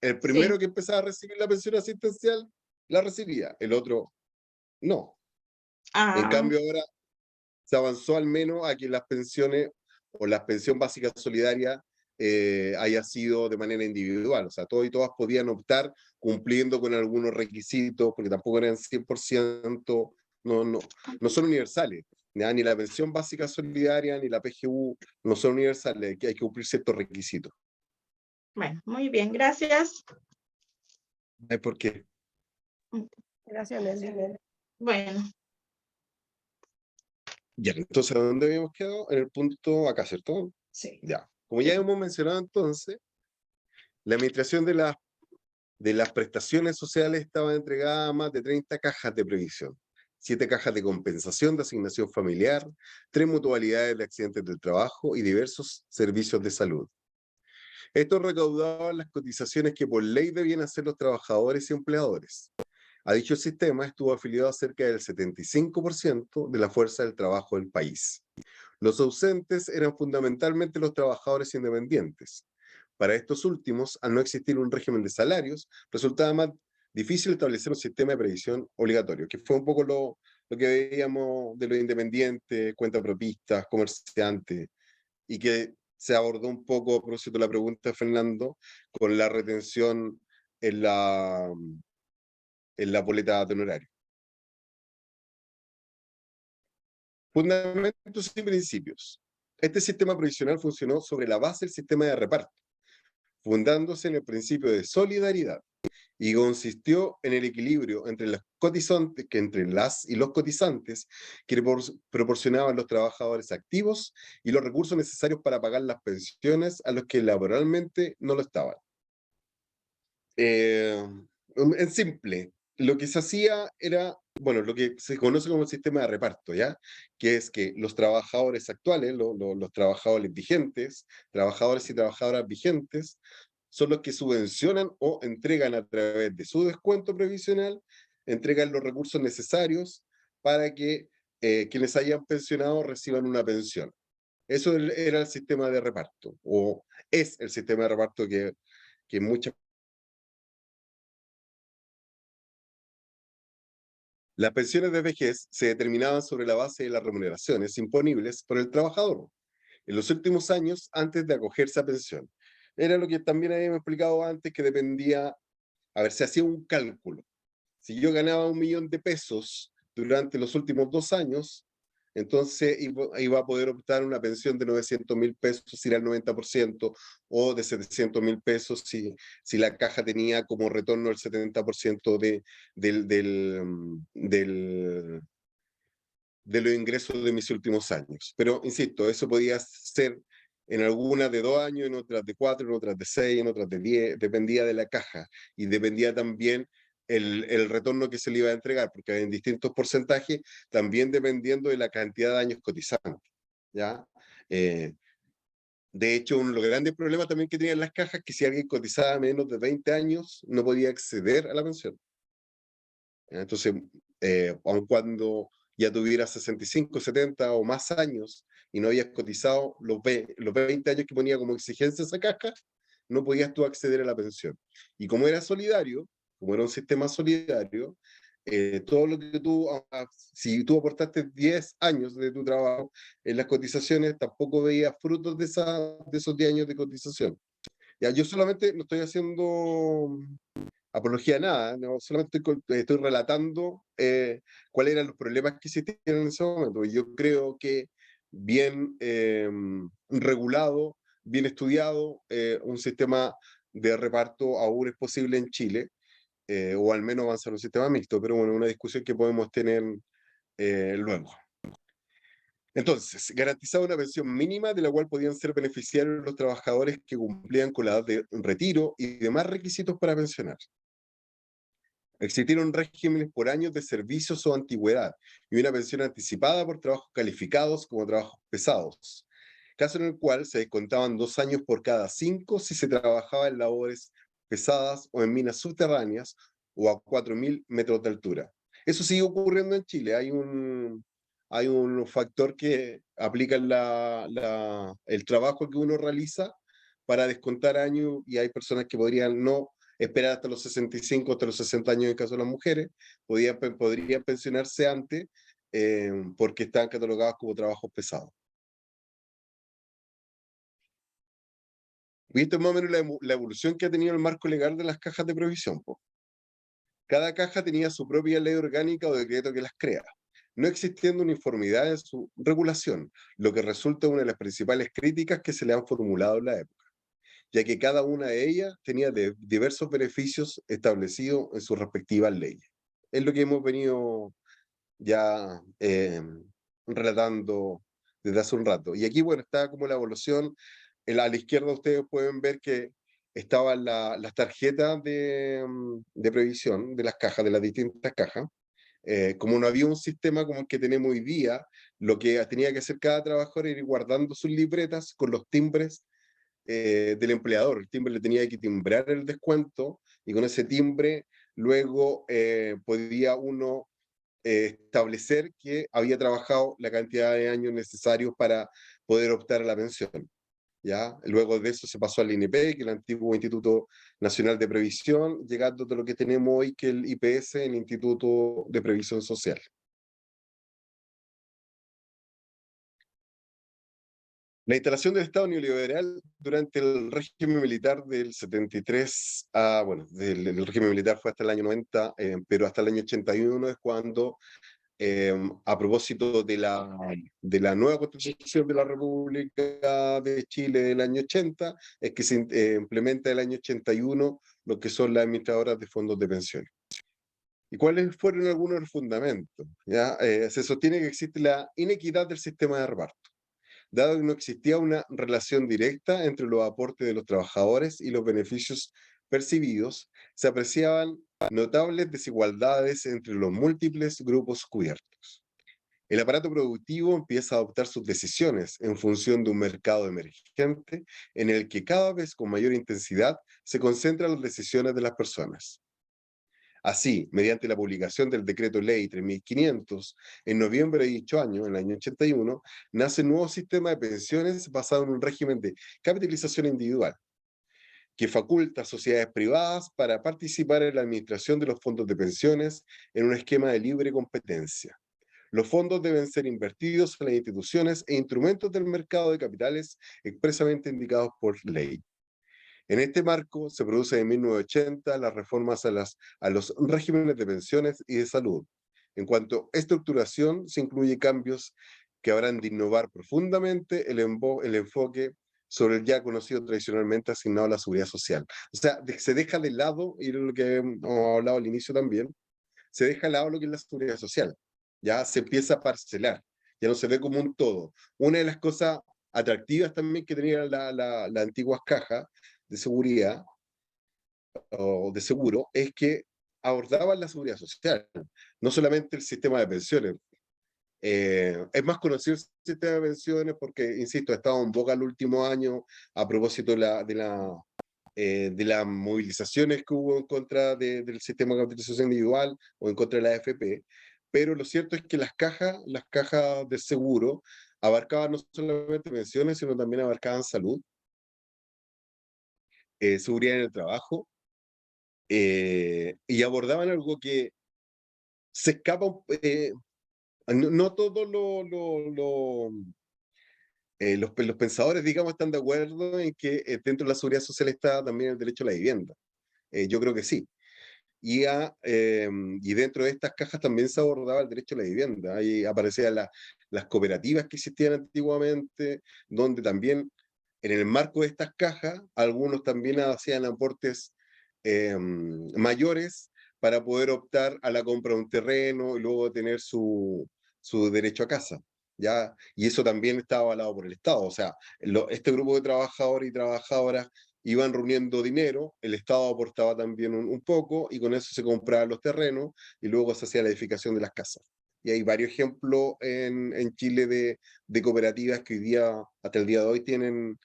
el sí. primero que empezaba a recibir la pensión asistencial la recibía, el otro no. En Ah, cambio ahora se avanzó al menos a que las pensiones o la pensión básica solidaria haya sido de manera individual. O sea, todos y todas podían optar cumpliendo con algunos requisitos, porque tampoco eran 100%, no son universales. ¿Ya? Ni la pensión básica solidaria ni la PGU no son universales, que hay que cumplir ciertos requisitos. bueno, muy bien, gracias. No hay por qué. Gracias, Nelly. Bueno, Ya, entonces, ¿a dónde habíamos quedado? En el punto acá, ¿cierto? Sí. Ya. Como ya hemos mencionado entonces, la administración de las prestaciones sociales estaba entregada a más de 30 cajas de previsión, 7 cajas de compensación de asignación familiar, 3 mutualidades de accidentes del trabajo y diversos servicios de salud. Estos recaudaban las cotizaciones que por ley debían hacer los trabajadores y empleadores. A dicho sistema estuvo afiliado cerca del 75% de la fuerza del trabajo del país. Los ausentes eran fundamentalmente los trabajadores independientes. Para estos últimos, al no existir un régimen de salarios, resultaba más difícil establecer un sistema de previsión obligatorio, que fue un poco lo que veíamos de los independientes, cuentapropistas, comerciantes, y que se abordó un poco, a propósito de la pregunta de Fernando, con la retención en la boleta de honorario. Fundamentos y principios. Este sistema provisional funcionó sobre la base del sistema de reparto, fundándose en el principio de solidaridad, y consistió en el equilibrio entre los cotizantes, entre las y los cotizantes que proporcionaban los trabajadores activos y los recursos necesarios para pagar las pensiones a los que laboralmente no lo estaban. En simple, lo que se hacía era, bueno, lo que se conoce como el sistema de reparto, ¿ya? Que es que los trabajadores actuales, los trabajadores vigentes, trabajadores y trabajadoras vigentes, son los que subvencionan o entregan a través de su descuento previsional, entregan los recursos necesarios para que quienes hayan pensionado reciban una pensión. Eso era el sistema de reparto, o es el sistema de reparto que muchas. Las pensiones de vejez se determinaban sobre la base de las remuneraciones imponibles por el trabajador en los últimos años antes de acogerse a pensión. Era lo que también habíamos explicado antes, que dependía, a ver, se hacía un cálculo. Si yo ganaba 1.000.000 de pesos durante los últimos 2 años, entonces iba a poder optar una pensión de 900.000 pesos si era el 90%, o de 700.000 pesos si la caja tenía como retorno el 70% de los ingresos de mis últimos años. Pero, insisto, eso podía ser en algunas de 2 años, en otras de 4, en otras de 6, en otras de 10, dependía de la caja y dependía también el retorno que se le iba a entregar, porque en distintos porcentajes, también dependiendo de la cantidad de años cotizantes, ¿ya? De hecho, uno de los grandes problemas también que tenían las cajas es que si alguien cotizaba menos de 20 años, no podía acceder a la pensión. Entonces, aun cuando ya tuviera 65, 70 o más años y no habías cotizado los 20 años que ponía como exigencia esa caja, no podías tú acceder a la pensión. Y como era solidario, como era un sistema solidario, todo lo que tú, si tú aportaste 10 años de tu trabajo en las cotizaciones, tampoco veías frutos de esos 10 años de cotización. Ya, yo solamente no estoy haciendo apología a nada, no, solamente estoy relatando cuáles eran los problemas que existían en ese momento. Y yo creo que bien regulado, bien estudiado, un sistema de reparto aún es posible en Chile, o al menos avanzar un sistema mixto, pero bueno, una discusión que podemos tener luego. Entonces, garantizaba una pensión mínima de la cual podían ser beneficiarios los trabajadores que cumplían con la edad de retiro y demás requisitos para pensionar. Existieron regímenes por años de servicios o antigüedad y una pensión anticipada por trabajos calificados como trabajos pesados, caso en el cual se descontaban 2 años por cada 5 si se trabajaba en labores pesadas o en minas subterráneas o a 4.000 metros de altura. Eso sigue ocurriendo en Chile. Hay un factor que aplica el trabajo que uno realiza para descontar años, y hay personas que podrían no esperar hasta los 65, hasta los 60 años en el caso de las mujeres, podrían pensionarse antes porque están catalogados como trabajos pesados. ¿Viste más o menos la evolución que ha tenido el marco legal de las cajas de provisión? Cada caja tenía su propia ley orgánica o decreto que las crea, no existiendo uniformidad en su regulación, lo que resulta una de las principales críticas que se le han formulado en la época, ya que cada una de ellas tenía diversos beneficios establecidos en sus respectivas leyes. Es lo que hemos venido ya relatando desde hace un rato. Y aquí, bueno, está como la evolución. A la izquierda ustedes pueden ver que estaban las tarjetas de previsión de las cajas, de las distintas cajas. Como no había un sistema como el que tenemos hoy día, lo que tenía que hacer cada trabajador era ir guardando sus libretas con los timbres del empleador. El timbre le tenía que timbrar el descuento y con ese timbre luego podía uno establecer que había trabajado la cantidad de años necesarios para poder optar a la pensión. ¿Ya? Luego de eso se pasó al INP, que es el antiguo Instituto Nacional de Previsión, llegando a lo que tenemos hoy, que es el IPS, el Instituto de Previsión Social. La instalación del Estado neoliberal durante el régimen militar del 73, el régimen militar fue hasta el año 90, pero hasta el año 81 es cuando, a propósito de la nueva Constitución de la República de Chile del año 80, es que se implementa el año 81 lo que son las administradoras de fondos de pensiones. ¿Y cuáles fueron algunos de los fundamentos? ¿Ya? Se sostiene que existe la inequidad del sistema de reparto, dado que no existía una relación directa entre los aportes de los trabajadores y los beneficios percibidos, se apreciaban notables desigualdades entre los múltiples grupos cubiertos. El aparato productivo empieza a adoptar sus decisiones en función de un mercado emergente en el que cada vez con mayor intensidad se concentran las decisiones de las personas. Así, mediante la publicación del Decreto Ley 3500 en noviembre de dicho año, en el año 81, nace un nuevo sistema de pensiones basado en un régimen de capitalización individual, que faculta a sociedades privadas para participar en la administración de los fondos de pensiones en un esquema de libre competencia. Los fondos deben ser invertidos en las instituciones e instrumentos del mercado de capitales expresamente indicados por ley. En este marco se produce en 1980 las reformas a los regímenes de pensiones y de salud. En cuanto a estructuración, se incluye cambios que habrán de innovar profundamente el enfoque sobre el ya conocido tradicionalmente asignado a la seguridad social. O sea, se deja de lado, y lo que hemos hablado al inicio también, se deja de lado lo que es la seguridad social. Ya se empieza a parcelar, ya no se ve como un todo. Una de las cosas atractivas también que tenían las antiguas cajas de seguridad o de seguro es que abordaban la seguridad social, no solamente el sistema de pensiones. Es más conocido el sistema de pensiones porque, insisto, ha estado en boga el último año a propósito de las movilizaciones que hubo en contra del sistema de capitalización individual o en contra de la AFP, pero lo cierto es que las cajas de seguro abarcaban no solamente pensiones, sino también abarcaban salud, seguridad en el trabajo, y abordaban algo que se escapa, no todos los pensadores, digamos, están de acuerdo en que dentro de la seguridad social está también el derecho a la vivienda. Yo creo que sí. Y dentro de estas cajas también se abordaba el derecho a la vivienda. Ahí aparecían las cooperativas que existían antiguamente, donde también en el marco de estas cajas, algunos también hacían aportes mayores para poder optar a la compra de un terreno y luego tener su derecho a casa. ¿Ya? Y eso también estaba avalado por el Estado. O sea, este grupo de trabajadores y trabajadoras iban reuniendo dinero, el Estado aportaba también un poco y con eso se compraban los terrenos y luego se hacía la edificación de las casas. Y hay varios ejemplos en Chile de cooperativas que hoy día, hasta el día de hoy, tienen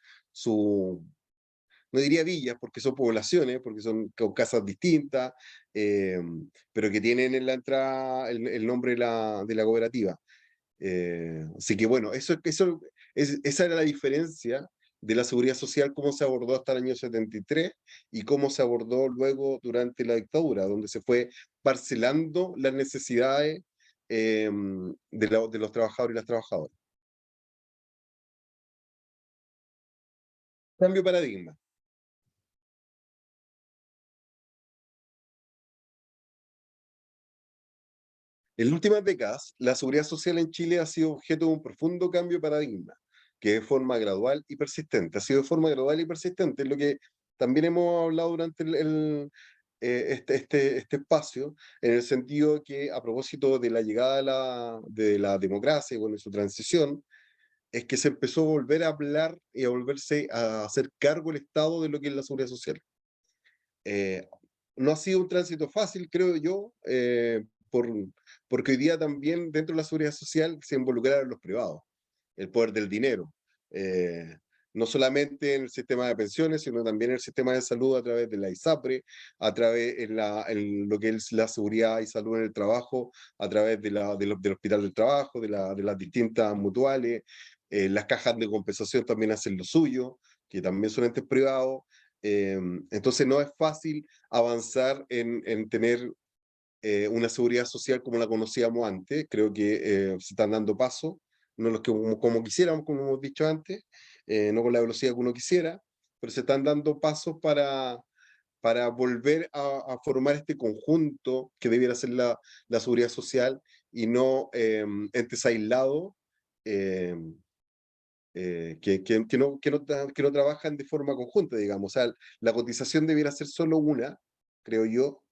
no diría villas, porque son poblaciones, porque son con casas distintas, pero que tienen en la entrada el nombre de la cooperativa. Así que bueno, esa era la diferencia de la seguridad social, cómo se abordó hasta el año 73 y cómo se abordó luego durante la dictadura, donde se fue parcelando las necesidades de los trabajadores y las trabajadoras. Cambio de paradigma. En las últimas décadas, la seguridad social en Chile ha sido objeto de un profundo cambio de paradigma, que de forma gradual y persistente. Ha sido de forma gradual y persistente, es lo que también hemos hablado durante este espacio, en el sentido que a propósito de la llegada de la democracia y bueno, su transición, es que se empezó a volver a hablar y a volverse a hacer cargo el Estado de lo que es la seguridad social. Eh, no ha sido un tránsito fácil, creo yo, porque hoy día también dentro de la seguridad social se involucraron los privados, el poder del dinero. Eh, no solamente en el sistema de pensiones, sino también en el sistema de salud a través de la ISAPRE, a través en lo que es la seguridad y salud en el trabajo, a través del Hospital del Trabajo, de las distintas mutuales. Las cajas de compensación también hacen lo suyo, que también son entes privados. Entonces no es fácil avanzar en tener una seguridad social como la conocíamos antes. Creo que se están dando pasos, no los que como quisiéramos, como hemos dicho antes, no con la velocidad que uno quisiera, pero se están dando pasos para volver a formar este conjunto que debiera ser la seguridad social y no entes aislados eh, que no trabajan de forma conjunta, digamos. O sea, la cotización debiera ser solo una, creo yo,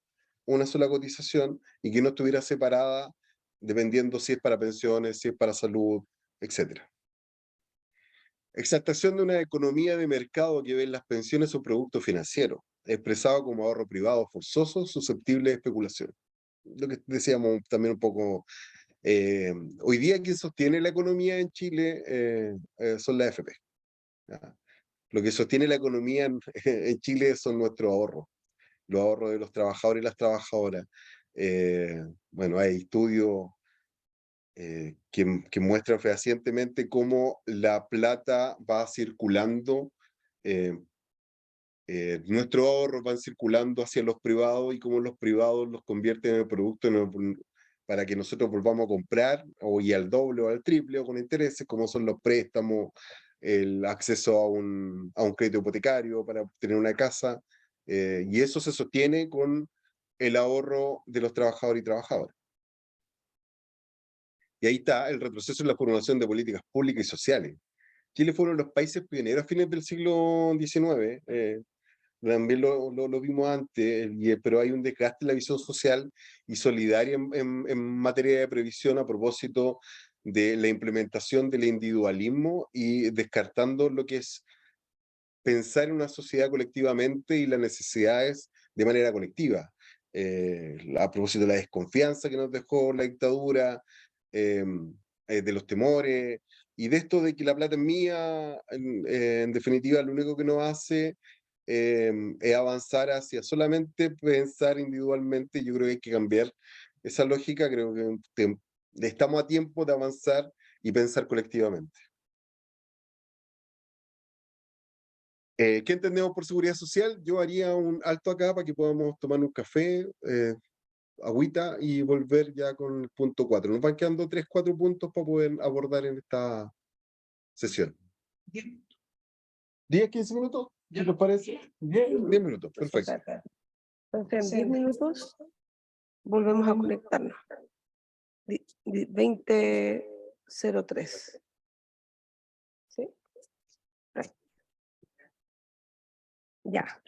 una sola cotización y que no estuviera separada dependiendo si es para pensiones, si es para salud, etc. Exaltación de una economía de mercado que ve en las pensiones un producto financiero, expresado como ahorro privado forzoso, susceptible de especulación. Lo que decíamos también un poco. Hoy día quien sostiene la economía en Chile son las AFP. ¿Ya? Lo que sostiene la economía en Chile son nuestros ahorros, los ahorros de los trabajadores y las trabajadoras. Bueno, hay estudios que muestran fehacientemente cómo la plata va circulando, eh, nuestros ahorros van circulando hacia los privados y cómo los privados los convierten en el producto para que nosotros volvamos a comprar, y al doble o al triple o con intereses, como son los préstamos, el acceso a un crédito hipotecario para obtener una casa, y eso se sostiene con el ahorro de los trabajadores y trabajadoras. Y ahí está el retroceso en la formulación de políticas públicas y sociales. Chile fue uno de los países pioneros a fines del siglo XIX, también lo vimos antes, pero hay un desgaste en la visión social y solidaria en materia de previsión a propósito de la implementación del individualismo y descartando lo que es pensar en una sociedad colectivamente y las necesidades de manera colectiva. A propósito de la desconfianza que nos dejó la dictadura, de los temores y de esto de que la plata es mía, en definitiva lo único que nos hace es avanzar hacia solamente pensar individualmente. Yo creo que hay que cambiar esa lógica. Creo que estamos a tiempo de avanzar y pensar colectivamente. ¿Qué entendemos por seguridad social? Yo haría un alto acá para que podamos tomar un café, agüita y volver ya con el punto 4. Nos van quedando 3, 4 puntos para poder abordar en esta sesión. 10, 15 minutos, ¿qué les parece? 10 minutos, perfecto. Entonces, en 10 Sí. minutos volvemos a conectarnos. 20:03. ¿Sí? Ahí. Ya.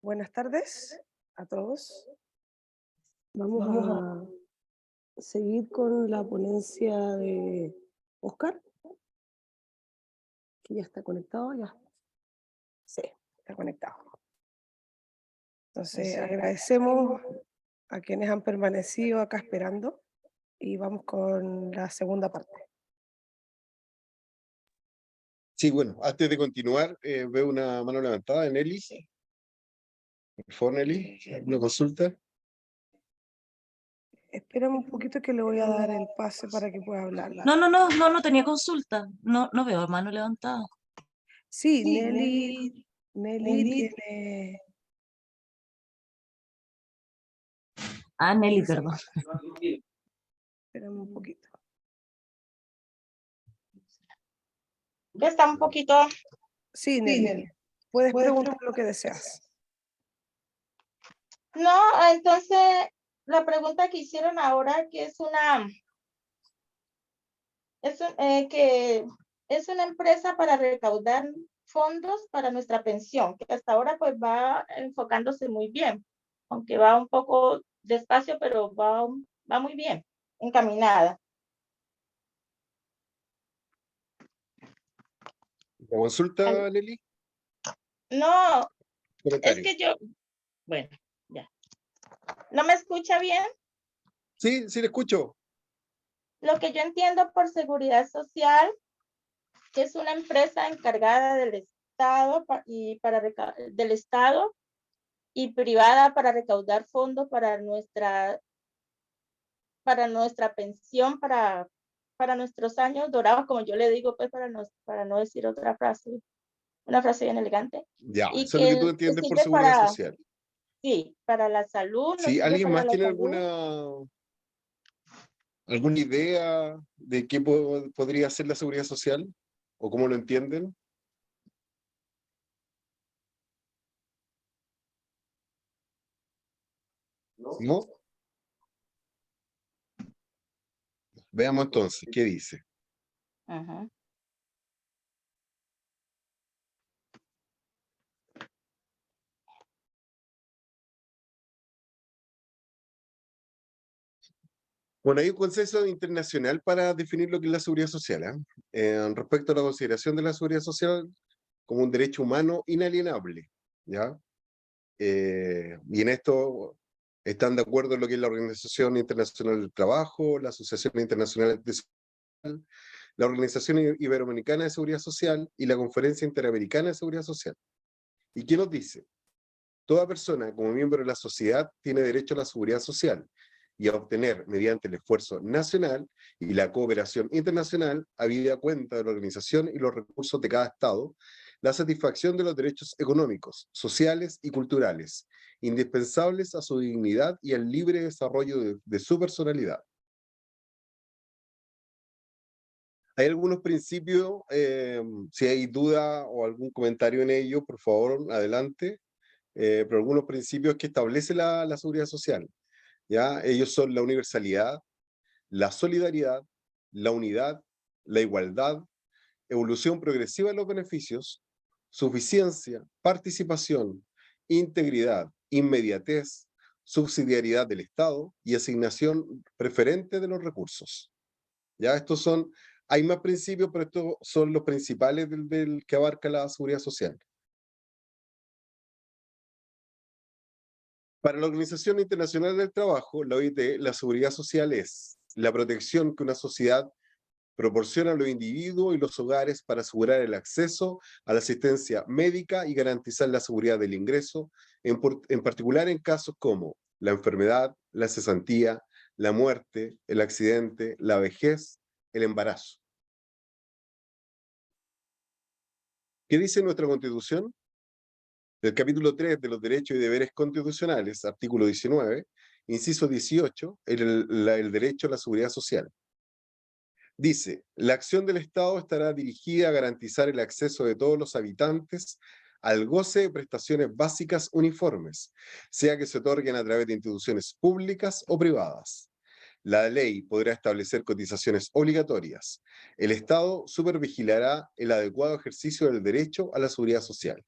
Buenas tardes a todos. Vamos a seguir con la ponencia de Oscar, que ya está conectado, ya. Sí, está conectado. Entonces, agradecemos a quienes han permanecido acá esperando y vamos con la segunda parte. Sí, bueno, antes de continuar, veo una mano levantada de Nelly. Por favor, Nelly, ¿alguna consulta? Espérame un poquito que le voy a dar el pase para que pueda hablar. No tenía consulta. No veo mano levantada. Sí, Nelly tiene... Ah, Nelly, perdón. Espérame un poquito. Ya está un poquito. Sí, Nelly, puedes preguntar lo que deseas. No, entonces la pregunta que hicieron ahora, que es que es una empresa para recaudar fondos para nuestra pensión, que hasta ahora pues va enfocándose muy bien, aunque va un poco despacio, pero va muy bien, encaminada. ¿La consulta, Nelly? No, Comentario. es que bueno, ya. ¿No me escucha bien? Sí, sí, le escucho. Lo que yo entiendo por seguridad social, que es una empresa encargada del Estado del Estado y privada para recaudar fondos para nuestra pensión, para nuestros años dorados, como yo le digo, pues para no decir otra frase, una frase bien elegante. Ya, Y eso es lo que tú entiendes por seguridad social. Sí, para la salud. Sí, ¿alguien más tiene alguna idea de qué podría ser la seguridad social? ¿O cómo lo entienden? ¿No? Veamos entonces, ¿qué dice? Ajá. Bueno, hay un consenso internacional para definir lo que es la seguridad social, respecto a la consideración de la seguridad social como un derecho humano inalienable, ¿ya? Y en esto están de acuerdo en lo que es la Organización Internacional del Trabajo, la Asociación Internacional de Seguridad, la Organización Iberoamericana de Seguridad Social y la Conferencia Interamericana de Seguridad Social. ¿Y qué nos dice? Toda persona como miembro de la sociedad tiene derecho a la seguridad social y a obtener, mediante el esfuerzo nacional y la cooperación internacional, habida cuenta de la organización y los recursos de cada Estado, la satisfacción de los derechos económicos, sociales y culturales, indispensables a su dignidad y al libre desarrollo de su personalidad. Hay algunos principios, si hay duda o algún comentario en ello, por favor, adelante. Pero algunos principios que establece la seguridad social, ¿ya? Ellos son la universalidad, la solidaridad, la unidad, la igualdad, evolución progresiva de los beneficios, suficiencia, participación, integridad, inmediatez, subsidiariedad del Estado y asignación preferente de los recursos. Ya estos son, hay más principios, pero estos son los principales del que abarca la seguridad social. Para la Organización Internacional del Trabajo, la OIT, la seguridad social es la protección que una sociedad proporciona a los individuos y los hogares para asegurar el acceso a la asistencia médica y garantizar la seguridad del ingreso, en particular en casos como la enfermedad, la cesantía, la muerte, el accidente, la vejez, el embarazo. ¿Qué dice nuestra Constitución? Del capítulo 3 de los derechos y deberes constitucionales, artículo 19, inciso 18, el derecho a la seguridad social. Dice, la acción del Estado estará dirigida a garantizar el acceso de todos los habitantes al goce de prestaciones básicas uniformes, sea que se otorguen a través de instituciones públicas o privadas. La ley podrá establecer cotizaciones obligatorias. El Estado supervigilará el adecuado ejercicio del derecho a la seguridad social.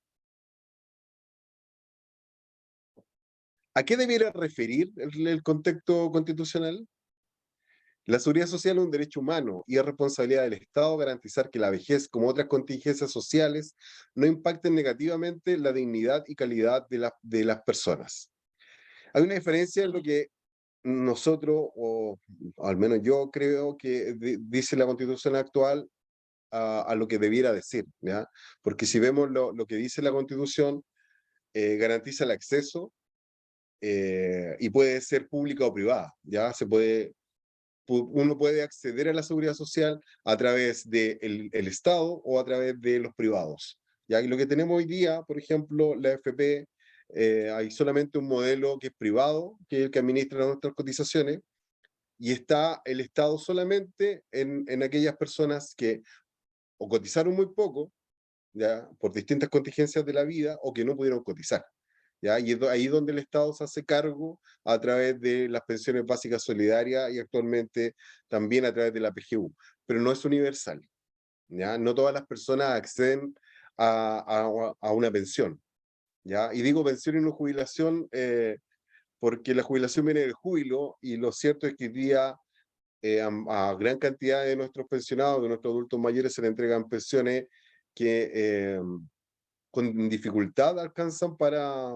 ¿A qué debiera referir el contexto constitucional? La seguridad social es un derecho humano y es responsabilidad del Estado garantizar que la vejez, como otras contingencias sociales, no impacten negativamente la dignidad y calidad de las personas. Hay una diferencia en lo que nosotros, o al menos yo creo que dice la Constitución actual a lo que debiera decir, ¿ya? Porque si vemos lo que dice la Constitución, garantiza el acceso y puede ser pública o privada, ¿ya? Uno puede acceder a la seguridad social a través del Estado o a través de los privados. ¿Ya? Y lo que tenemos hoy día, por ejemplo, la AFP, hay solamente un modelo que es privado, que es el que administra nuestras cotizaciones, y está el Estado solamente en aquellas personas que o cotizaron muy poco, ¿ya? Por distintas contingencias de la vida, o que no pudieron cotizar. ¿Ya? Y es ahí donde el Estado se hace cargo a través de las pensiones básicas solidarias y actualmente también a través de la PGU. Pero no es universal. ¿Ya? No todas las personas acceden a una pensión. ¿Ya? Y digo pensión y no jubilación porque la jubilación viene del júbilo y lo cierto es que hoy día a gran cantidad de nuestros pensionados, de nuestros adultos mayores, se le entregan pensiones que con dificultad alcanzan para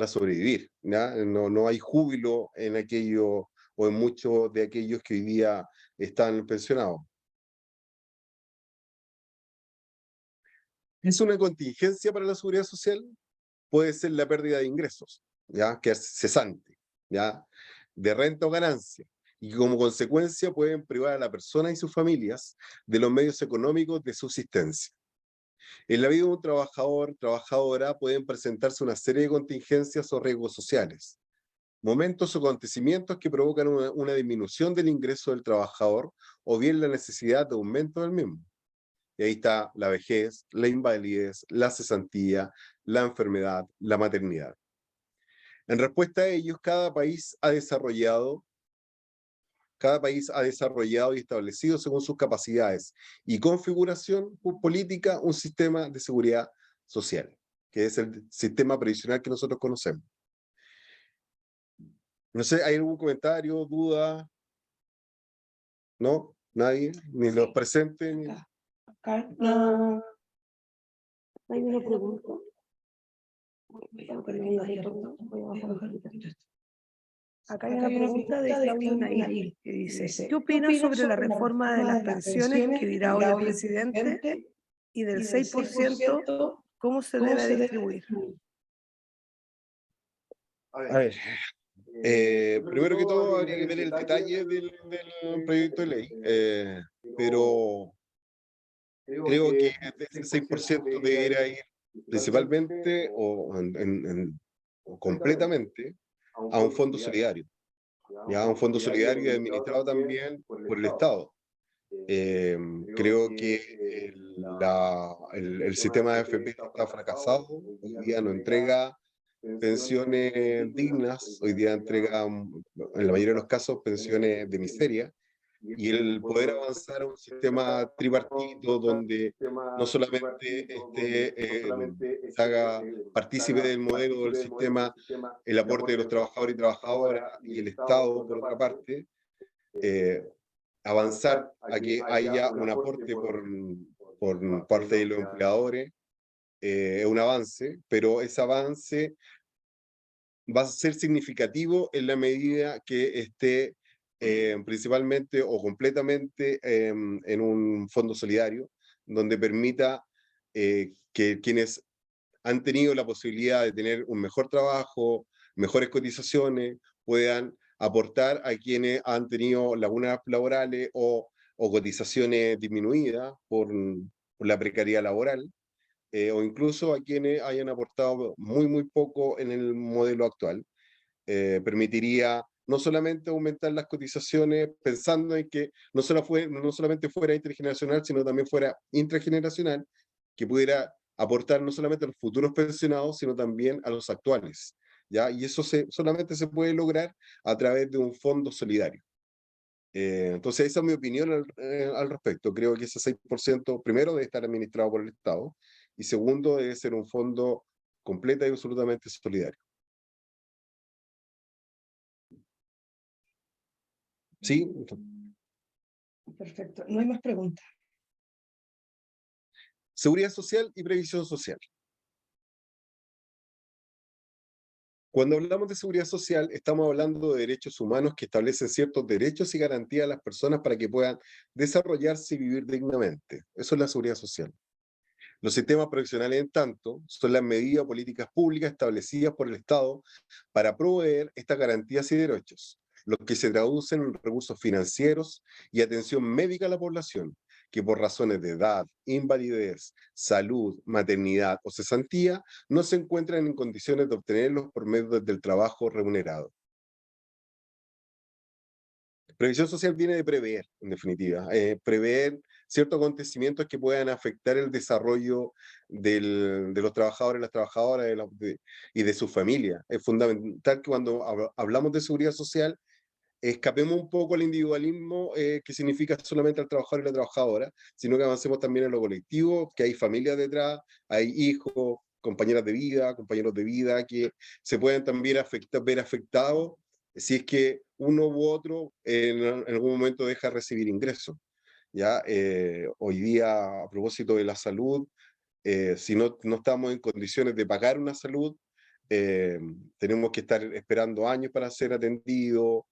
sobrevivir, ¿ya? No hay júbilo en aquello o en muchos de aquellos que hoy día están pensionados. ¿Es una contingencia para la seguridad social? Puede ser la pérdida de ingresos, ¿ya? Que es cesante, ¿ya? De renta o ganancia, y como consecuencia pueden privar a la persona y sus familias de los medios económicos de subsistencia. En la vida de un trabajador, trabajadora, pueden presentarse una serie de contingencias o riesgos sociales, momentos o acontecimientos que provocan una disminución del ingreso del trabajador o bien la necesidad de aumento del mismo. Y ahí está la vejez, la invalidez, la cesantía, la enfermedad, la maternidad. En respuesta a ellos, cada país ha desarrollado y establecido según sus capacidades y configuración política un sistema de seguridad social, que es el sistema previsional que nosotros conocemos. No sé, ¿hay algún comentario, duda? ¿No? ¿Nadie? ¿Ni los presentes? Ni... Acá Hay una pregunta. Acá hay una pregunta de Claudio Nail que dice, ¿qué opinas sobre la reforma de las pensiones que dirá hoy el presidente y del 6%, cómo se debe distribuir? A ver, primero que todo habría que ver el detalle del proyecto de ley, pero creo que el 6% debería ir principalmente o completamente a un fondo solidario, ya un fondo solidario administrado también por el Estado. Creo que el sistema de AFP está fracasado, hoy día no entrega pensiones dignas, hoy día entrega, en la mayoría de los casos, pensiones de miseria, y el poder avanzar a un sistema tripartito donde no solamente se haga partícipe del modelo del sistema el aporte de los trabajadores y trabajadoras y el Estado, por otra parte, avanzar a que haya un aporte por parte de los empleadores, es un avance, pero ese avance va a ser significativo en la medida que esté principalmente o completamente en un fondo solidario, donde permita que quienes han tenido la posibilidad de tener un mejor trabajo, mejores cotizaciones, puedan aportar a quienes han tenido lagunas laborales o cotizaciones disminuidas por la precariedad laboral, o incluso a quienes hayan aportado muy poco en el modelo actual. Permitiría no solamente aumentar las cotizaciones pensando en que no solamente fuera intergeneracional, sino también fuera intrageneracional, que pudiera aportar no solamente a los futuros pensionados, sino también a los actuales, ¿ya? Y eso solamente se puede lograr a través de un fondo solidario. Entonces, esa es mi opinión al respecto. Creo que ese 6%, primero, debe estar administrado por el Estado, y segundo, debe ser un fondo completa y absolutamente solidario. Sí. Perfecto. No hay más preguntas. Seguridad social y previsión social. Cuando hablamos de seguridad social, estamos hablando de derechos humanos que establecen ciertos derechos y garantías a las personas para que puedan desarrollarse y vivir dignamente. Eso es la seguridad social. Los sistemas profesionales, en tanto, son las medidas o políticas públicas establecidas por el Estado para proveer estas garantías y derechos, los que se traducen en recursos financieros y atención médica a la población, que por razones de edad, invalidez, salud, maternidad o cesantía, no se encuentran en condiciones de obtenerlos por medio del trabajo remunerado. Previsión social viene de prever, en definitiva, prever ciertos acontecimientos que puedan afectar el desarrollo de los trabajadores, las trabajadoras y de su familia. Es fundamental que cuando hablamos de seguridad social, escapemos un poco al individualismo que significa solamente al trabajador y la trabajadora, sino que avancemos también en lo colectivo, que hay familias detrás, hay hijos, compañeras de vida, compañeros de vida, que se pueden también ver afectados si es que uno u otro en algún momento deja de recibir ingresos. ¿Ya? Hoy día, a propósito de la salud, si no estamos en condiciones de pagar una salud, tenemos que estar esperando años para ser atendidos.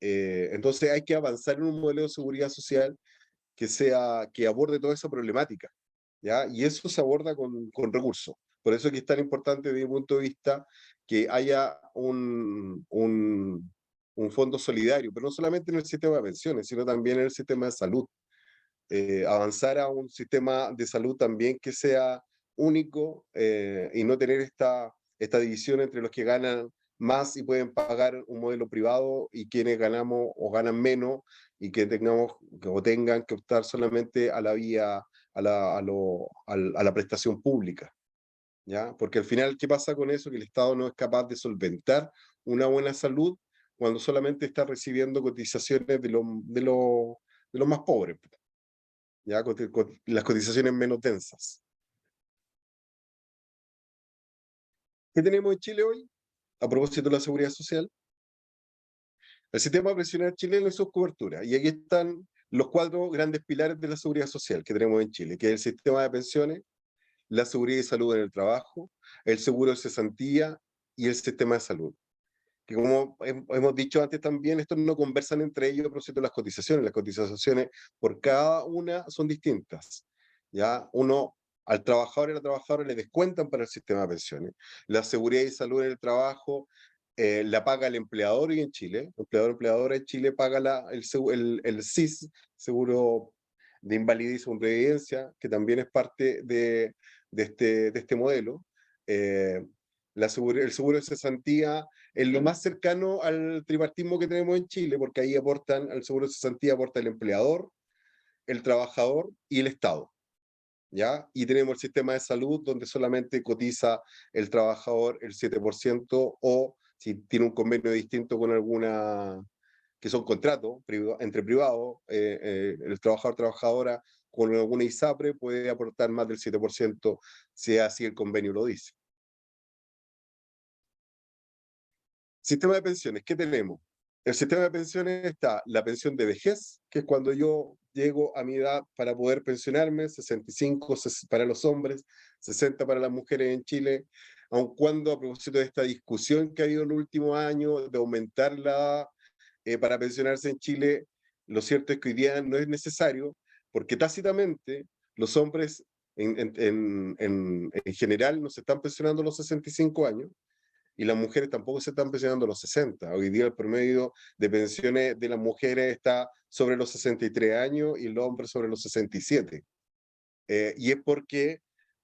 Entonces hay que avanzar en un modelo de seguridad social que aborde toda esa problemática, ¿ya? Y eso se aborda con recursos. Por eso es que es tan importante desde mi punto de vista que haya un fondo solidario, pero no solamente en el sistema de pensiones, sino también en el sistema de salud. Avanzar a un sistema de salud también que sea único y no tener esta división entre los que ganan más y pueden pagar un modelo privado y quienes ganamos o ganan menos y que tengan que optar solamente a la vía, a la prestación pública, ¿ya? Porque al final, ¿qué pasa con eso? Que el Estado no es capaz de solventar una buena salud cuando solamente está recibiendo cotizaciones de los más pobres, ¿ya? Con las cotizaciones menos densas. ¿Qué tenemos en Chile hoy? A propósito de la seguridad social. El sistema previsional chileno y sus coberturas. Y aquí están los 4 grandes pilares de la seguridad social que tenemos en Chile, que es el sistema de pensiones, la seguridad y salud en el trabajo, el seguro de cesantía y el sistema de salud. Que como hemos dicho antes también, estos no conversan entre ellos a propósito de las cotizaciones por cada una son distintas, ¿ya? Al trabajador y a la trabajadora le descuentan para el sistema de pensiones. La seguridad y salud en el trabajo la paga el empleador y en Chile, empleadora en Chile paga el SIS, Seguro de Invalidez y Previdencia, que también es parte de este modelo. El seguro de cesantía es lo más cercano al tripartismo que tenemos en Chile, porque ahí al seguro de cesantía aporta el empleador, el trabajador y el Estado, ¿ya? Y tenemos el sistema de salud, donde solamente cotiza el trabajador el 7%, o si tiene un convenio distinto con que son contratos entre privados, el trabajador-trabajadora con alguna ISAPRE puede aportar más del 7%, si así el convenio lo dice. Sistema de pensiones, ¿qué tenemos? El sistema de pensiones está la pensión de vejez, que es cuando yo llego a mi edad para poder pensionarme, 65 para los hombres, 60 para las mujeres en Chile, aun cuando a propósito de esta discusión que ha habido en el último año de aumentar la para pensionarse en Chile, lo cierto es que hoy día no es necesario, porque tácitamente los hombres en general no se están pensionando a los 65 años, y las mujeres tampoco se están pensionando a los 60. Hoy día el promedio de pensiones de las mujeres está sobre los 63 años y los hombres sobre los 67. Y es porque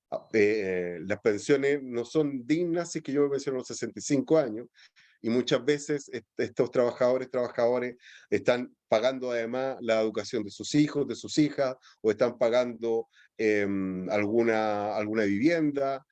las pensiones no son dignas si es que yo me pensiono a los 65 años, y muchas veces estos trabajadores están pagando además la educación de sus hijos, de sus hijas, o están pagando alguna vivienda,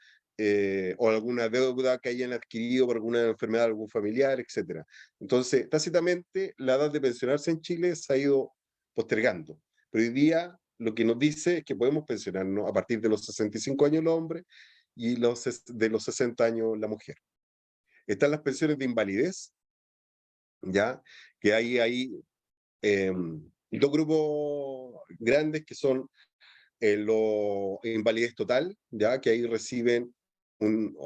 o alguna deuda que hayan adquirido por alguna enfermedad de algún familiar, etc. Entonces, tácitamente, la edad de pensionarse en Chile se ha ido postergando. Pero hoy día lo que nos dice es que podemos pensionarnos a partir de los 65 años los hombres y de los 60 años la mujer. Están las pensiones de invalidez, ¿ya? Que hay dos grupos grandes que son la invalidez total, ¿ya? Que ahí reciben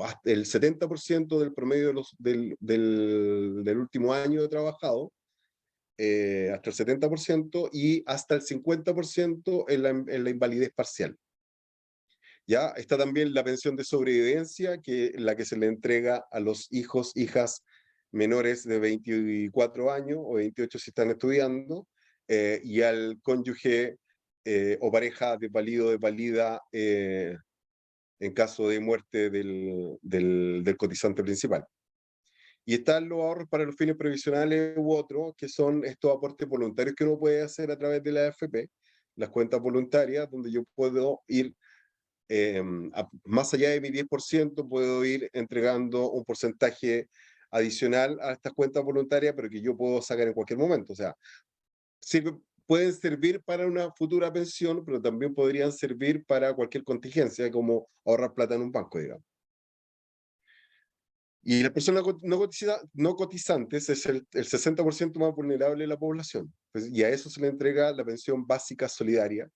hasta el 70% del promedio del último año de trabajado, hasta el 70%, y hasta el 50% en la invalidez parcial. Ya está también la pensión de sobrevivencia, que la que se le entrega a los hijos, hijas menores de 24 años o 28 si están estudiando, y al cónyuge o pareja de válido de válida en caso de muerte del cotizante principal. Y están los ahorros para los fines previsionales u otros, que son estos aportes voluntarios que uno puede hacer a través de la AFP, las cuentas voluntarias, donde yo puedo ir, más allá de mi 10%, puedo ir entregando un porcentaje adicional a estas cuentas voluntarias, pero que yo puedo sacar en cualquier momento. O sea, pueden servir para una futura pensión, pero también podrían servir para cualquier contingencia, como ahorrar plata en un banco, digamos. Y las personas no cotizantes es el 60% más vulnerable de la población. Pues, y a eso se le entrega la pensión básica solidaria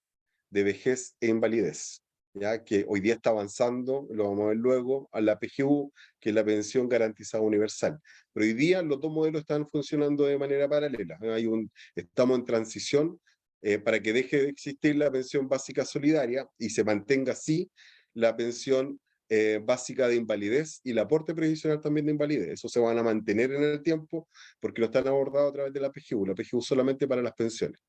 de vejez e invalidez, ya que hoy día está avanzando, lo vamos a ver luego, a la PGU, que es la pensión garantizada universal. Pero hoy día los dos modelos están funcionando de manera paralela. Estamos en transición para que deje de existir la pensión básica solidaria y se mantenga así la pensión básica de invalidez y el aporte previsional también de invalidez. Eso se van a mantener en el tiempo porque lo están abordando a través de la PGU solamente para las pensiones.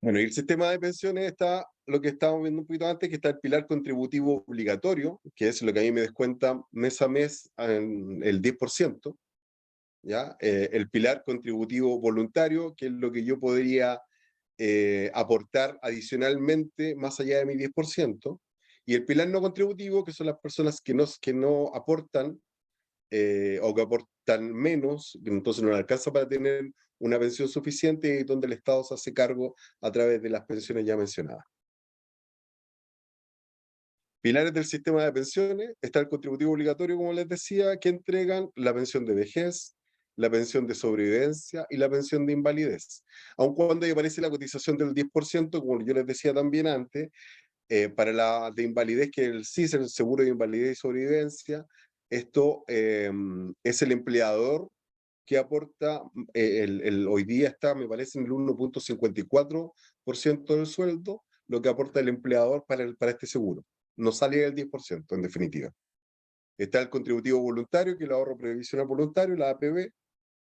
Bueno, y el sistema de pensiones está lo que estábamos viendo un poquito antes, que está el pilar contributivo obligatorio, que es lo que a mí me descuenta mes a mes el 10%, ¿ya? El pilar contributivo voluntario, que es lo que yo podría aportar adicionalmente más allá de mi 10%, y el pilar no contributivo, que son las personas que no aportan o que aportan menos, entonces no le alcanza para tener una pensión suficiente, y donde el Estado se hace cargo a través de las pensiones ya mencionadas. Pilares del sistema de pensiones: está el contributivo obligatorio, como les decía, que entregan la pensión de vejez, la pensión de sobrevivencia y la pensión de invalidez. Aun cuando ahí aparece la cotización del 10%, como yo les decía también antes, para la de invalidez, que el SIS, el seguro de invalidez y sobrevivencia, esto es el empleador que aporta, hoy día está, me parece, en el 1.54% del sueldo, lo que aporta el empleador para este seguro. No sale del 10%, en definitiva. Está el contributivo voluntario, que es el ahorro previsional voluntario, la APB,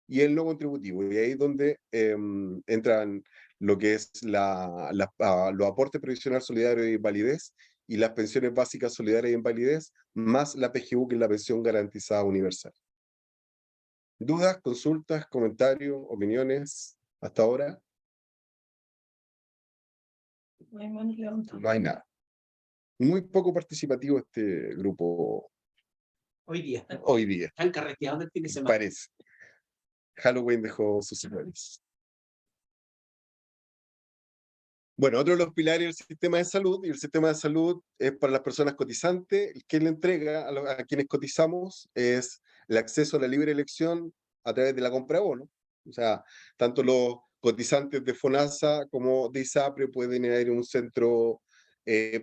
y el no contributivo. Y ahí es donde entran lo que es los aportes previsional solidario de invalidez y las pensiones básicas solidarias de invalidez, más la PGU, que es la pensión garantizada universal. ¿Dudas, consultas, comentarios, opiniones hasta ahora? No hay nada. Muy poco participativo este grupo Hoy día. Hoy día. Están carreteados del fin de semana. Parece. Halloween dejó sus secuelas. Bueno, otro de los pilares del sistema de salud, y el sistema de salud es para las personas cotizantes, el que le entrega a quienes cotizamos es el acceso a la libre elección a través de la compra de bonos. O sea, tanto los cotizantes de FONASA como de ISAPRE pueden ir a un centro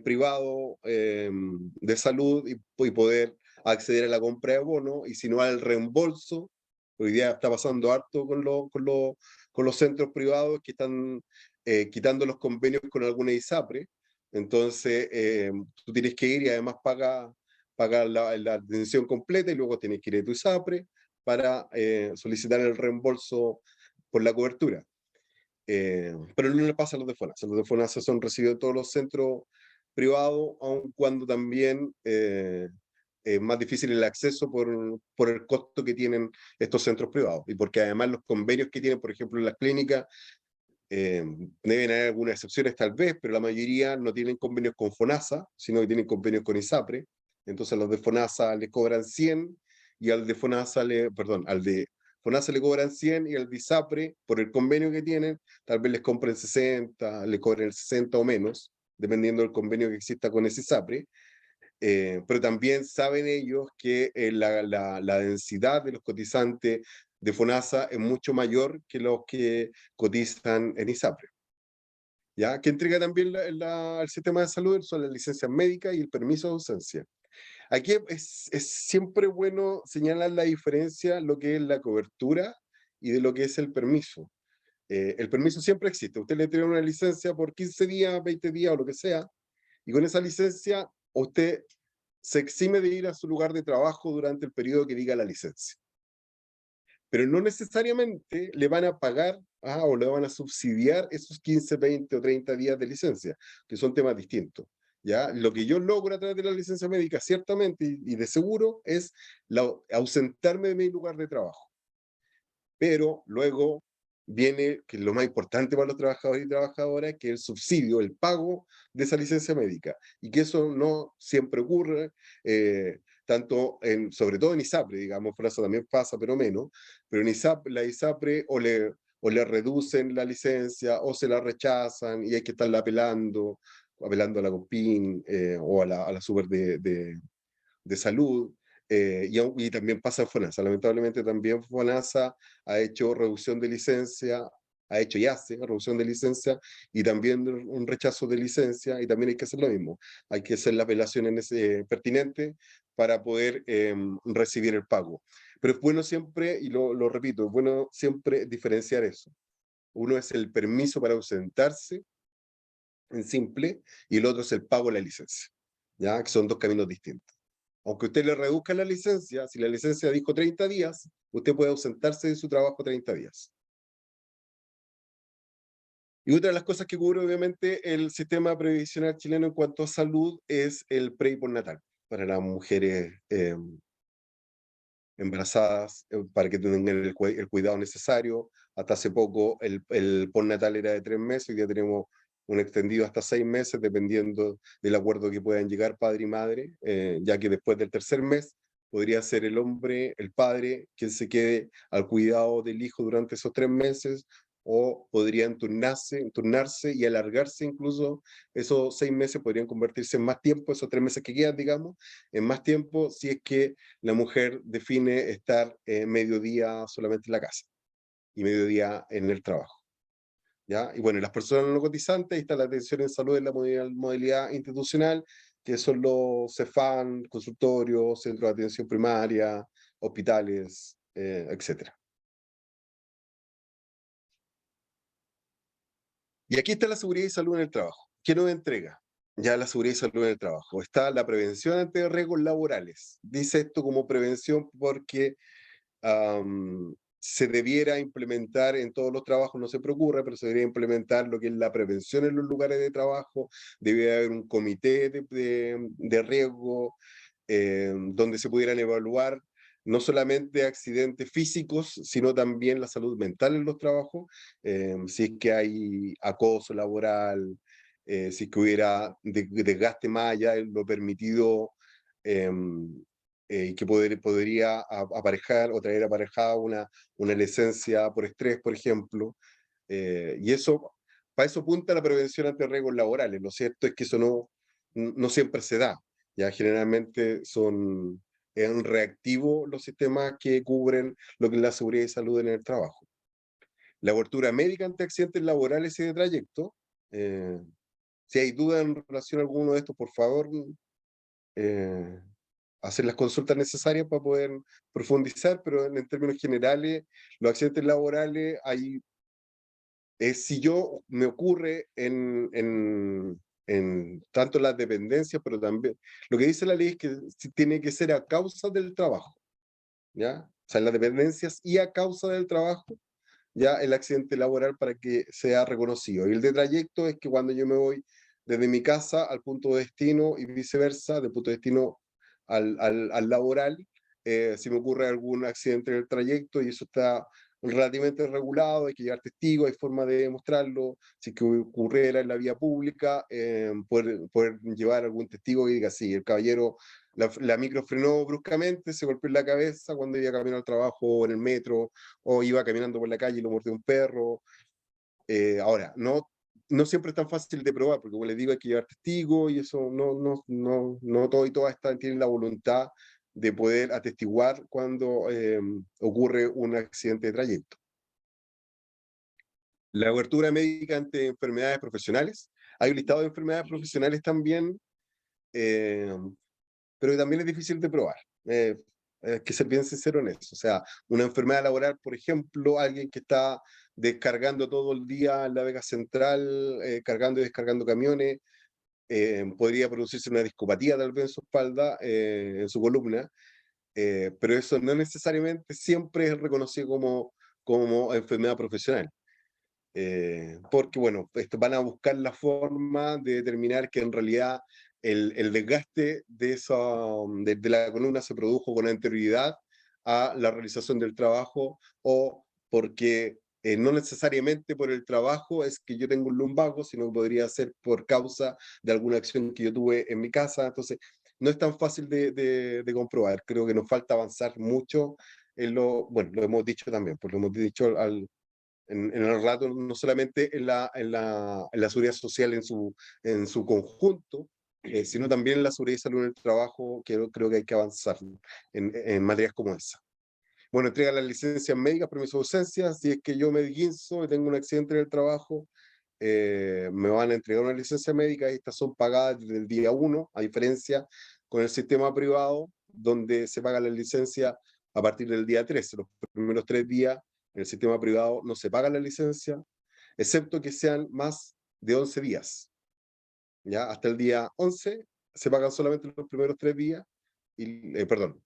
privado de salud y poder acceder a la compra de bonos, y si no al reembolso. Hoy día está pasando harto con los centros privados que están quitando los convenios con alguna ISAPRE. Entonces, tú tienes que ir y además pagar la atención completa, y luego tienes que ir a tu ISAPRE para solicitar el reembolso por la cobertura. Pero no le pasa a los de FONASA. Los de FONASA son recibidos en todos los centros privados, aun cuando también es más difícil el acceso por el costo que tienen estos centros privados, y porque además los convenios que tienen, por ejemplo, en las clínicas, deben haber algunas excepciones tal vez, pero la mayoría no tienen convenios con FONASA, sino que tienen convenios con ISAPRE. Entonces a los de FONASA le cobran 100, y al de FONASA al de FONASA le cobran 100, y al de ISAPRE, por el convenio que tienen, tal vez les compren 60, le cobren el 60 o menos, dependiendo del convenio que exista con ese ISAPRE. Pero también saben ellos que la densidad de los cotizantes de FONASA es mucho mayor que los que cotizan en ISAPRE. ¿Ya? Que entrega también el sistema de salud son las licencias médicas y el permiso de ausencia. Aquí es siempre bueno señalar la diferencia, lo que es la cobertura y de lo que es el permiso. El permiso siempre existe. Usted le tiene una licencia por 15 días, 20 días o lo que sea, y con esa licencia usted se exime de ir a su lugar de trabajo durante el periodo que diga la licencia. Pero no necesariamente le van a pagar o le van a subsidiar esos 15, 20 o 30 días de licencia, que son temas distintos. ¿Ya? Lo que yo logro a través de la licencia médica, ciertamente y de seguro, es ausentarme de mi lugar de trabajo. Pero luego viene, que es lo más importante para los trabajadores y trabajadoras, que es el subsidio, el pago de esa licencia médica, y que eso no siempre ocurre, sobre todo en ISAPRE, digamos, FONASA también pasa, pero menos, pero en la ISAPRE o le reducen la licencia o se la rechazan y hay que estarla apelando a la COPIN o a la Super de Salud. Y también pasa en FONASA. Lamentablemente también FONASA ha hecho reducción de licencia, ha hecho y hace reducción de licencia, y también un rechazo de licencia, y también hay que hacer lo mismo. Hay que hacer la apelación pertinente para poder recibir el pago. Pero es bueno siempre, y lo repito, es bueno siempre diferenciar eso. Uno es el permiso para ausentarse, en simple, y el otro es el pago de la licencia, ¿ya? Que son dos caminos distintos. Aunque usted le reduzca la licencia, si la licencia dijo 30 días, usted puede ausentarse de su trabajo 30 días. Y otra de las cosas que cubre, obviamente, el sistema previsional chileno en cuanto a salud es el pre- y postnatal para las mujeres embarazadas, para que tengan el cuidado necesario. Hasta hace poco el postnatal era de 3 meses, hoy día tenemos un extendido hasta 6 meses, dependiendo del acuerdo que puedan llegar padre y madre, ya que después del tercer mes podría ser el hombre, el padre, quien se quede al cuidado del hijo durante esos 3 meses, o podrían turnarse y alargarse incluso esos 6 meses, podrían convertirse en más tiempo, esos 3 meses que quedan, digamos, en más tiempo, si es que la mujer define estar mediodía solamente en la casa y mediodía en el trabajo. ¿Ya? Y bueno, las personas no cotizantes, ahí está la atención en salud en la modalidad institucional, que son los CEFAM, consultorios, centros de atención primaria, hospitales, etc. Y aquí está la seguridad y salud en el trabajo. ¿Qué nos entrega? Ya la seguridad y salud en el trabajo. Está la prevención ante riesgos laborales. Dice esto como prevención porque se debiera implementar en todos los trabajos, no se procura, pero se debería implementar lo que es la prevención en los lugares de trabajo. Debería haber un comité de riesgo donde se pudieran evaluar no solamente accidentes físicos, sino también la salud mental en los trabajos, si es que hay acoso laboral, si es que hubiera desgaste más allá de lo permitido y que podría aparejar o traer aparejada una licencia por estrés, por ejemplo. Y eso, para eso apunta la prevención ante riesgos laborales. Lo cierto es que eso no siempre se da. Ya generalmente son reactivos los sistemas que cubren lo que es la seguridad y salud en el trabajo. La cobertura médica ante accidentes laborales y de trayecto. Si hay duda en relación a alguno de estos, por favor, hacer las consultas necesarias para poder profundizar, pero en términos generales, los accidentes laborales hay si yo me ocurre en tanto las dependencias, pero también lo que dice la ley es que tiene que ser a causa del trabajo, ¿ya? O sea, en las dependencias y a causa del trabajo, ya el accidente laboral para que sea reconocido. Y el de trayecto es que cuando yo me voy desde mi casa al punto de destino y viceversa, del punto de destino al laboral, si me ocurre algún accidente en el trayecto y eso está relativamente regulado, hay que llevar testigos, hay forma de demostrarlo, si que ocurriera en la vía pública, poder llevar algún testigo y diga, sí, el caballero, la micro frenó bruscamente, se golpeó en la cabeza cuando iba camino al trabajo o en el metro, o iba caminando por la calle y lo mordió un perro. Ahora, no siempre es tan fácil de probar, porque como les digo, hay que llevar testigos y eso no todo y todas tienen la voluntad de poder atestiguar cuando ocurre un accidente de trayecto. La cobertura médica ante enfermedades profesionales. Hay un listado de enfermedades profesionales también, pero también es difícil de probar. Hay que ser bien sincero en eso. O sea, una enfermedad laboral, por ejemplo, alguien que está descargando todo el día en la Vega Central, cargando y descargando camiones, podría producirse una discopatía tal vez en su espalda, en su columna, pero eso no necesariamente siempre es reconocido como enfermedad profesional. Porque, bueno, van a buscar la forma de determinar que en realidad el desgaste de la columna se produjo con anterioridad a la realización del trabajo o porque no necesariamente por el trabajo es que yo tengo un lumbago, sino que podría ser por causa de alguna acción que yo tuve en mi casa. Entonces, no es tan fácil de comprobar. Creo que nos falta avanzar mucho bueno, lo hemos dicho también, pues lo hemos dicho en el rato, no solamente en la seguridad social en su conjunto, sino también en la seguridad y salud en el trabajo, que creo que hay que avanzar en materias como esa. Bueno, entrega las licencias médicas, permiso de ausencia. Si es que yo me guinzo y tengo un accidente en el trabajo, me van a entregar una licencia médica y estas son pagadas desde el día 1, a diferencia con el sistema privado, donde se paga la licencia a partir del día 13. Los primeros 3 días en el sistema privado no se paga la licencia, excepto que sean más de 11 días. ¿Ya? Hasta el día 11 se pagan solamente los primeros 3 días, perdón,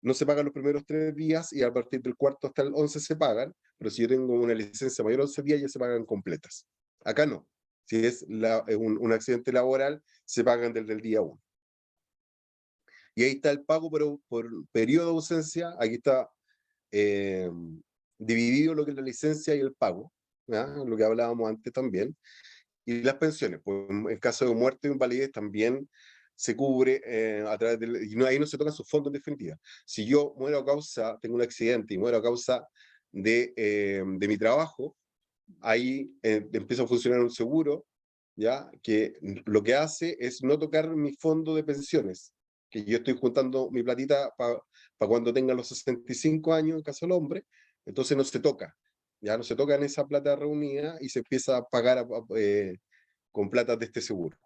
no se pagan los primeros 3 días y a partir del cuarto hasta el 11 se pagan, pero si yo tengo una licencia mayor a 11 días ya se pagan completas. Acá no. Si es un accidente laboral, se pagan desde el día 1. Y ahí está el pago por periodo de ausencia. Aquí está dividido lo que es la licencia y el pago, ¿ya? Lo que hablábamos antes también. Y las pensiones, pues en caso de muerte o invalidez también se cubre a través y ahí no se tocan sus fondos en definitiva. Si yo muero a causa, tengo un accidente y muero a causa de mi trabajo, ahí empieza a funcionar un seguro, ¿ya? Que lo que hace es no tocar mi fondo de pensiones, que yo estoy juntando mi platita para cuando tenga los 65 años, en caso del hombre, entonces no se toca, ya no se toca en esa plata reunida y se empieza a pagar con plata de este seguro.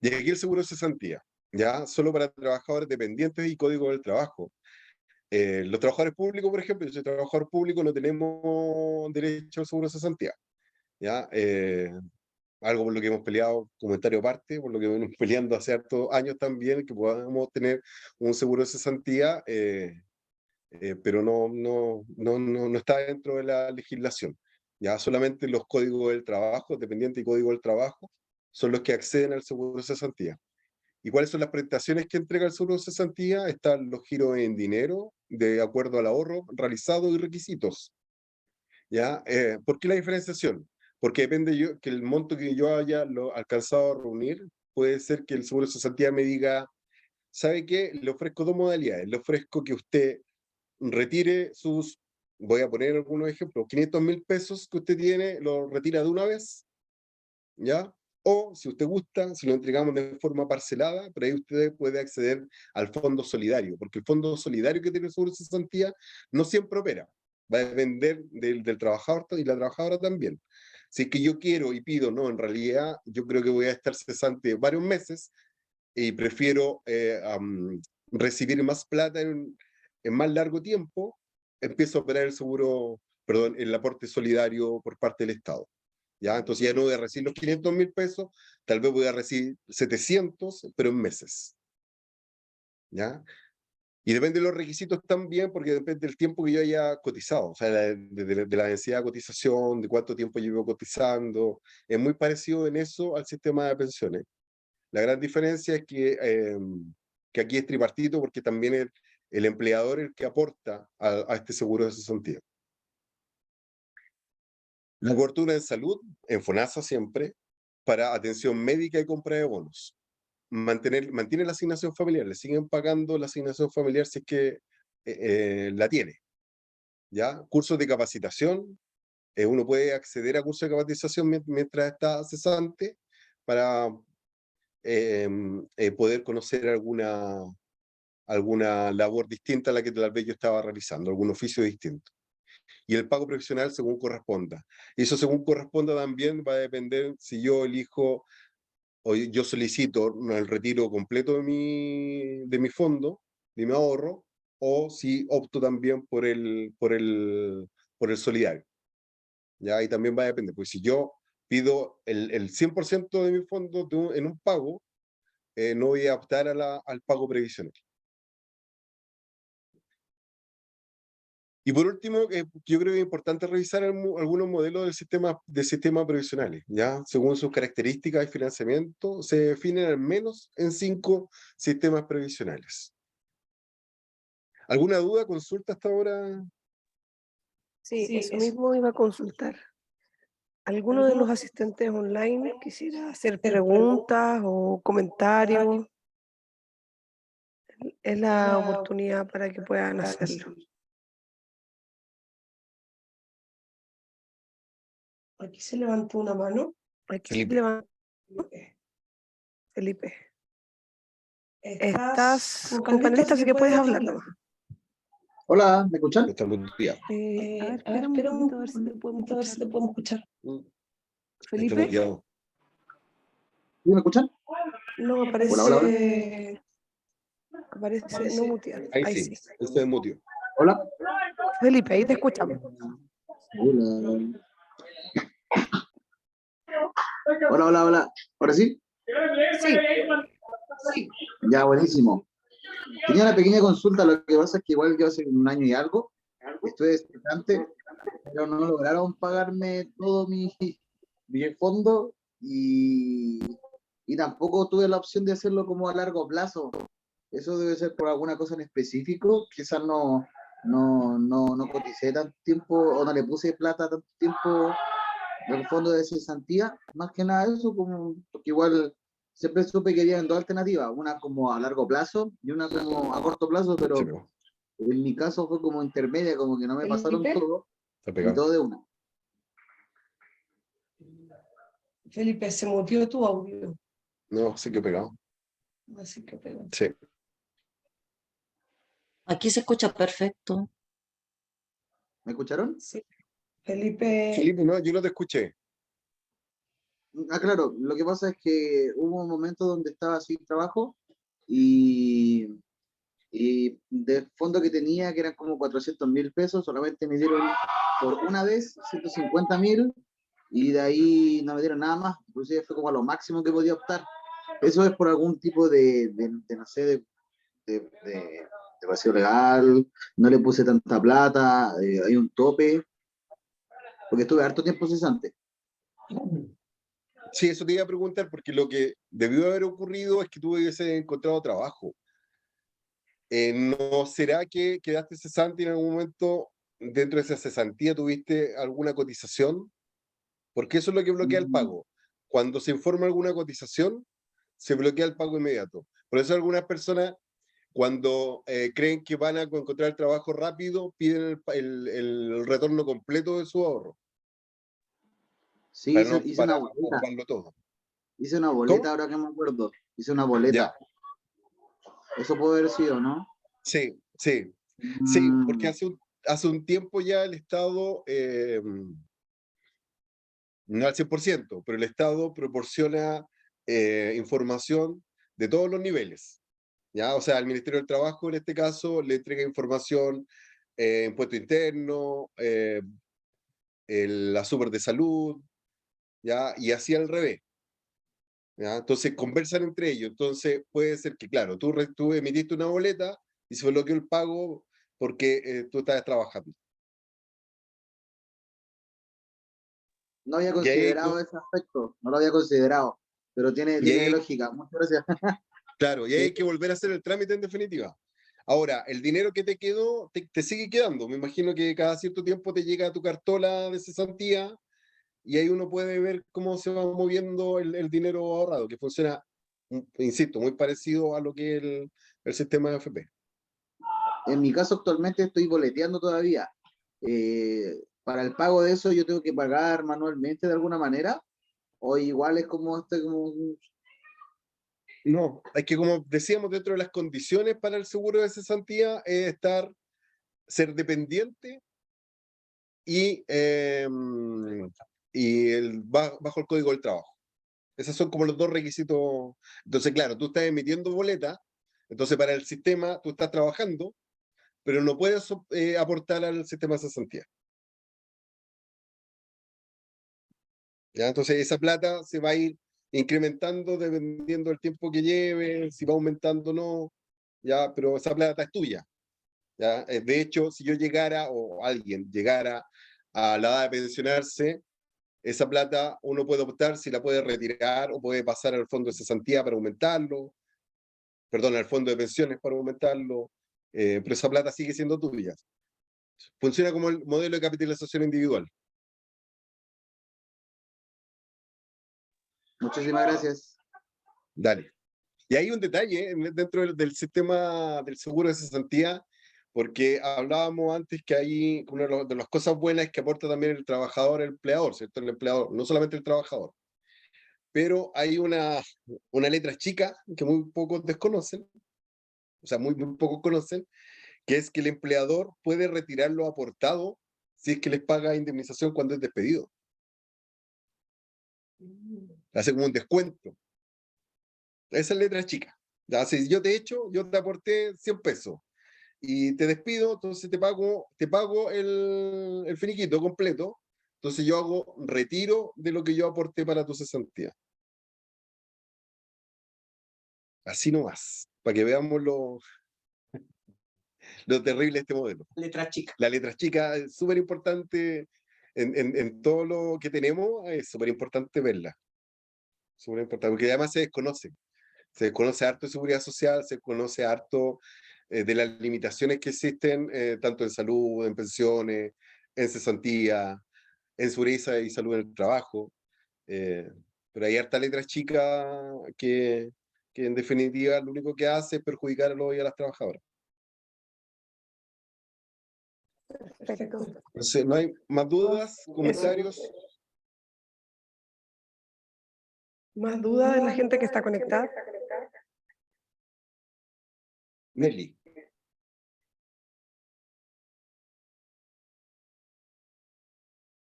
Y aquí el seguro de cesantía, ya solo para trabajadores dependientes y código del trabajo. Los trabajadores públicos, por ejemplo, yo soy trabajador público, no tenemos derecho al seguro de cesantía, ¿ya? Algo por lo que hemos peleado, comentario aparte, por lo que venimos peleando hace hartos años también, que podamos tener un seguro de cesantía, pero no está dentro de la legislación. Ya solamente los códigos del trabajo, dependiente y código del trabajo, son los que acceden al seguro de cesantía. ¿Y cuáles son las prestaciones que entrega el seguro de cesantía? Están los giros en dinero, de acuerdo al ahorro realizado y requisitos. ¿Ya? ¿Por qué la diferenciación? Porque depende que el monto que yo haya alcanzado a reunir puede ser que el seguro de cesantía me diga, ¿sabe qué? Le ofrezco dos modalidades. Le ofrezco que usted retire sus, voy a poner algunos ejemplos, 500.000 pesos que usted tiene, lo retira de una vez, ¿ya? O, si usted gusta, si lo entregamos de forma parcelada, pero ahí usted puede acceder al fondo solidario, porque el fondo solidario que tiene el seguro de cesantía no siempre opera. Va a depender del trabajador y la trabajadora también. Si es que yo quiero y pido, no, en realidad yo creo que voy a estar cesante varios meses y prefiero recibir más plata en más largo tiempo, empiezo a operar el seguro, perdón, el aporte solidario por parte del Estado. ¿Ya? Entonces ya no voy a recibir los 500.000 pesos, tal vez voy a recibir 700, pero en meses. ¿Ya? Y depende de los requisitos también, porque depende del tiempo que yo haya cotizado, o sea, de la densidad de cotización, de cuánto tiempo llevo cotizando. Es muy parecido en eso al sistema de pensiones. La gran diferencia es que aquí es tripartito, porque también el empleador es el que aporta a este seguro de cesantía. La cobertura en salud, en FONASA siempre, para atención médica y compra de bonos. Mantiene la asignación familiar, le siguen pagando la asignación familiar si es que la tiene. ¿Ya? Cursos de capacitación, uno puede acceder a cursos de capacitación mientras está cesante para poder conocer alguna labor distinta a la que tal vez yo estaba realizando, algún oficio distinto. Y el pago profesional según corresponda. Y eso según corresponda también va a depender si yo elijo o yo solicito el retiro completo de mi fondo, de mi ahorro, o si opto también por el solidario. ¿Ya? Ahí también va a depender, pues si yo pido el 100% de mi fondo en un pago, no voy a optar al pago previsional. Y por último, yo creo que es importante revisar algunos modelos de sistemas previsionales, ¿ya? Según sus características y financiamiento, se definen al menos en 5 sistemas previsionales. ¿Alguna duda, consulta hasta ahora? Sí, eso mismo iba a consultar. ¿Alguno de los asistentes online quisiera hacer preguntas o comentarios? Es la oportunidad para que puedan hacerlo. Aquí se levantó una mano. Aquí Felipe. levanta- Felipe. Estás con panelista, así que puedes hablar nomás. Hola, ¿me escuchan? Está muteado. A ver, espera un poquito, a ver si te podemos escuchar. Está Felipe, muteado. ¿Sí me escuchan? no aparece. Hola, hola. Aparece no muteado. Ahí sí, está en muteo. Hola. Felipe, ahí te escuchamos. Hola. Hola, hola, hola. ¿Ahora sí? Sí. Ya, buenísimo. Tenía una pequeña consulta, lo que pasa es que igual yo hace un año y algo estuve estudiante, pero no lograron pagarme todo mi fondo y tampoco tuve la opción de hacerlo como a largo plazo. Eso debe ser por alguna cosa en específico, quizás no coticé tanto tiempo o no le puse plata tanto tiempo al fondo de cesantía, más que nada eso, como, porque igual siempre supe que había dos alternativas, una como a largo plazo y una como a corto plazo, pero Se pegó. en mi caso fue como intermedia, como que no me pasaron todo Está y pegado. todo de una. Felipe, se muteó tu audio. No, sí que pegado. Así que pegó. Sí. Aquí se escucha perfecto. ¿Me escucharon? Sí. Felipe, Felipe, no, yo no te escuché. Ah, claro, lo que pasa es que hubo un momento donde estaba sin trabajo y del fondo que tenía, que eran como 400.000 pesos, solamente me dieron por una vez 150.000 y de ahí no me dieron nada más, inclusive fue como a lo máximo que podía optar. Eso es por algún tipo de no sé, de vacío legal, no le puse tanta plata, hay un tope, porque estuve harto tiempo cesante. Sí, eso te iba a preguntar, porque lo que debió haber ocurrido es que tú hubieses encontrado trabajo. ¿No será que quedaste cesante y en algún momento dentro de esa cesantía tuviste alguna cotización? Porque eso es lo que bloquea el pago. Cuando se informa alguna cotización, se bloquea el pago inmediato. Por eso algunas personas, cuando creen que van a encontrar trabajo rápido, piden el retorno completo de su ahorro. Sí, Para no hice para una boleta. ocuparlo todo. Hice una boleta ¿Cómo? ahora que me acuerdo. Hice una boleta. Ya. Eso puede haber sido, ¿no? Sí, sí. Sí, porque hace un tiempo ya el Estado, no al 100%, pero el Estado proporciona información de todos los niveles. ¿Ya? O sea, el Ministerio del Trabajo en este caso le entrega información impuesto interno, la super de salud, ¿ya? Y así al revés. ¿Ya? Entonces conversan entre ellos. Entonces puede ser que, claro, tú emitiste una boleta y se bloqueó el pago porque tú estabas trabajando. No había Y ahí, considerado ese aspecto, no lo había considerado, pero tiene ahí, lógica. Muchas gracias. claro, y ahí Sí. hay que volver a hacer el trámite en definitiva. Ahora, el dinero que te quedó, te sigue quedando. Me imagino que cada cierto tiempo te llega tu cartola de cesantía y ahí uno puede ver cómo se va moviendo el dinero ahorrado, que funciona, insisto, muy parecido a lo que es el sistema de AFP. En mi caso actualmente estoy boleteando todavía. Para el pago de eso yo tengo que pagar manualmente de alguna manera, o igual es como No, es que como decíamos, dentro de las condiciones para el seguro de cesantía es ser dependiente y, bajo el Código del Trabajo. Esos son como los dos requisitos. Entonces, claro, tú estás emitiendo boleta, entonces para el sistema tú estás trabajando, pero no puedes aportar al sistema de cesantía. ¿Ya? Entonces esa plata se va a ir incrementando dependiendo del tiempo que lleve, si va aumentando o no, ya, pero esa plata es tuya. ¿Ya? De hecho, si yo llegara o alguien llegara a la edad de pensionarse, esa plata uno puede optar si la puede retirar o puede pasar al fondo de cesantía para aumentarlo, perdón, al fondo de pensiones para aumentarlo, pero esa plata sigue siendo tuya. Funciona como el modelo de capitalización individual. Muchísimas gracias. Dale. Y hay un detalle dentro del sistema del seguro de cesantía, porque hablábamos antes que hay una de las cosas buenas es que aporta también el trabajador, el empleador, ¿cierto? El empleador, no solamente el trabajador. Pero hay una letra chica que muy pocos desconocen, o sea, muy pocos conocen, que es que el empleador puede retirar lo aportado si es que les paga indemnización cuando es despedido. Hace como un descuento. Esa es letra chica. Ya, si yo te echo, yo te aporté 100 pesos y te despido, entonces te pago el finiquito completo. Entonces yo hago retiro de lo que yo aporté para tu cesantía. Así nomás, para que veamos lo terrible de este modelo. Letra chica. La letra chica es súper importante en todo lo que tenemos, es súper importante verla. Súper importante, porque además se desconoce. Se desconoce harto de seguridad social, se conoce harto de las limitaciones que existen, tanto en salud, en pensiones, en cesantía, en seguridad y salud en el trabajo. Pero hay harta letra chica que en definitiva lo único que hace es perjudicar a los y a las trabajadoras. Perfecto. Entonces, ¿no hay más dudas, comentarios? ¿Más dudas de la gente que está conectada? Nelly.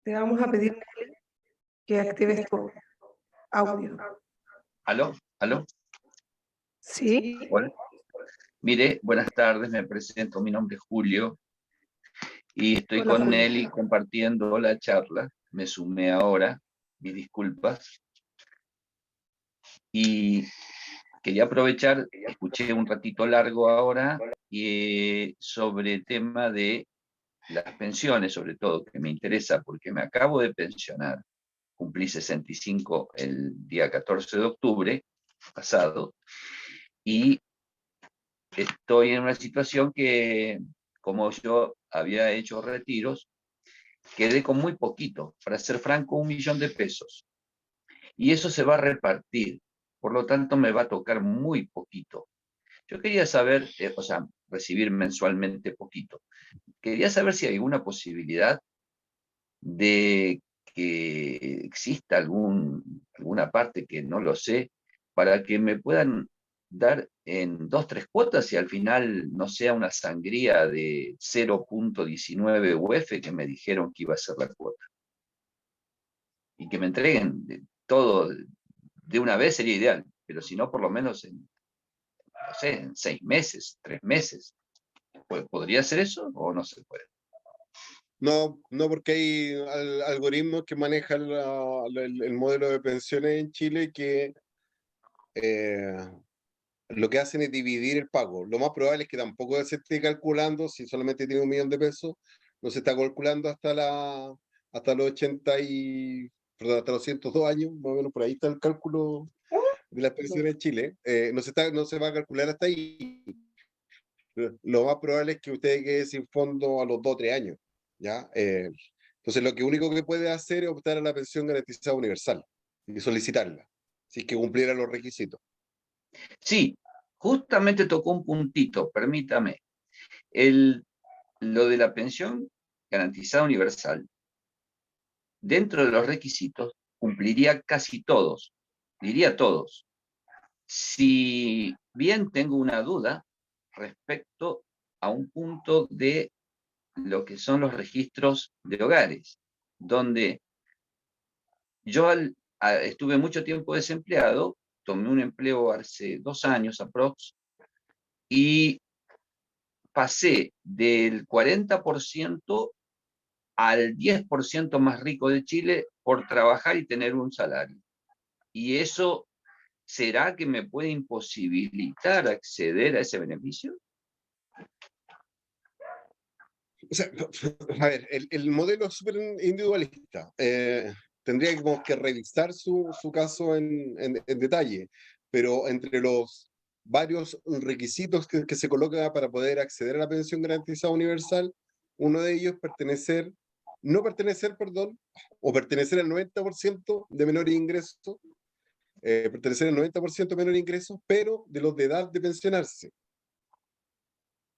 Te vamos a pedir que actives tu audio. ¿Aló? ¿Aló? Sí. Hola. Mire, buenas tardes, me presento, mi nombre es Julio y estoy Hola, con Julio. Nelly compartiendo la charla. Me sumé ahora, mis disculpas. Y quería aprovechar, escuché un ratito largo ahora sobre el tema de las pensiones, sobre todo, que me interesa porque me acabo de pensionar. Cumplí 65 el día 14 de octubre pasado y estoy en una situación que, como yo había hecho retiros, quedé con muy poquito, para ser franco, 1 millón de pesos. Y eso se va a repartir por lo tanto me va a tocar muy poquito. Yo quería saber, o sea, recibir mensualmente poquito. Quería saber si hay alguna posibilidad de que exista alguna parte que no lo sé, para que me puedan dar en 2, 3 cuotas y al final no sea una sangría de 0.19 UF que me dijeron que iba a ser la cuota. Y que me entreguen todo de una vez sería ideal, pero si no, por lo menos no sé, en 6 meses, 3 meses. ¿Podría ser eso o no se puede? No, no, porque hay algoritmos que manejan el modelo de pensiones en Chile que lo que hacen es dividir el pago. Lo más probable es que tampoco se esté calculando, si solamente tiene 1.000.000 de pesos, no se está calculando hasta los 80 y, perdón, hasta los 102 años, más o menos por ahí está el cálculo de las pensiones en Chile. No se va a calcular hasta ahí. Lo más probable es que usted quede sin fondo a los 2 o 3 años, ¿ya? Entonces, lo único que puede hacer es optar a la pensión garantizada universal y solicitarla, si es que cumpliera los requisitos. Sí, justamente tocó un puntito, permítame. Lo de la pensión garantizada universal, dentro de los requisitos, cumpliría casi todos, diría todos. Si bien tengo una duda respecto a un punto de lo que son los registros de hogares, donde yo estuve mucho tiempo desempleado, tomé un empleo hace 2 años aprox, y pasé del 40% al 10% más rico de Chile por trabajar y tener un salario. Y eso, ¿será que me puede imposibilitar acceder a ese beneficio? O sea, a ver, el modelo es súper individualista. Tendría que revisar su caso en detalle, pero entre los varios requisitos que se colocan para poder acceder a la pensión garantizada universal, uno de ellos no pertenecer, perdón, o pertenecer al 90% de menores ingresos, pertenecer al 90% de menores ingresos, pero de los de edad de pensionarse.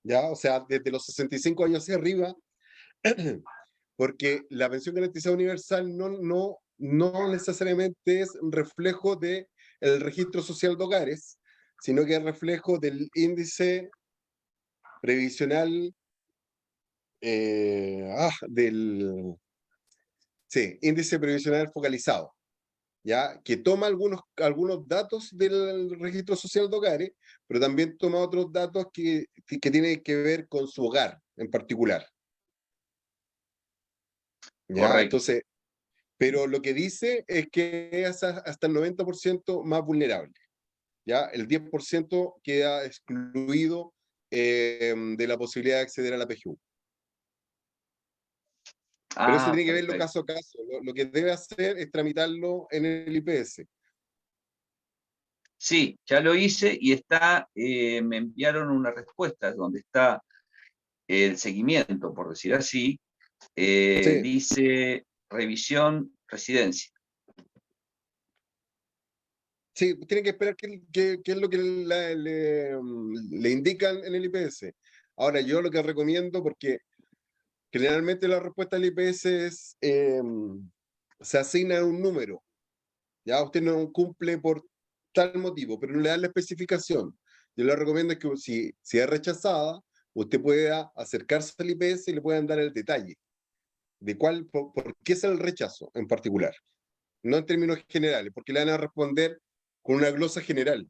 ¿Ya? O sea, desde los 65 años hacia arriba, porque la pensión garantizada universal no necesariamente es un reflejo del registro social de hogares, sino que es reflejo del índice previsional, índice previsional focalizado, ¿ya? Que toma algunos datos del registro social de hogares, pero también toma otros datos que tienen que ver con su hogar en particular. ¿Ya? Correcto. Entonces, pero lo que dice es que es hasta el 90% más vulnerable. ¿Ya? El 10% queda excluido de la posibilidad de acceder a la PGU. Pero eso tiene que verlo caso a caso. Lo que debe hacer es tramitarlo en el IPS. Sí, ya lo hice y me enviaron una respuesta donde está el seguimiento, por decir así. Sí. Dice revisión residencia. Sí, tiene que esperar qué es lo que le indican en el IPS. Ahora, yo lo que recomiendo, porque generalmente la respuesta del IPS es, se asigna un número. Ya usted no cumple por tal motivo, pero no le dan la especificación. Yo le recomiendo que si es rechazada, usted pueda acercarse al IPS y le puedan dar el detalle de por qué es el rechazo en particular. No en términos generales, porque le van a responder con una glosa general.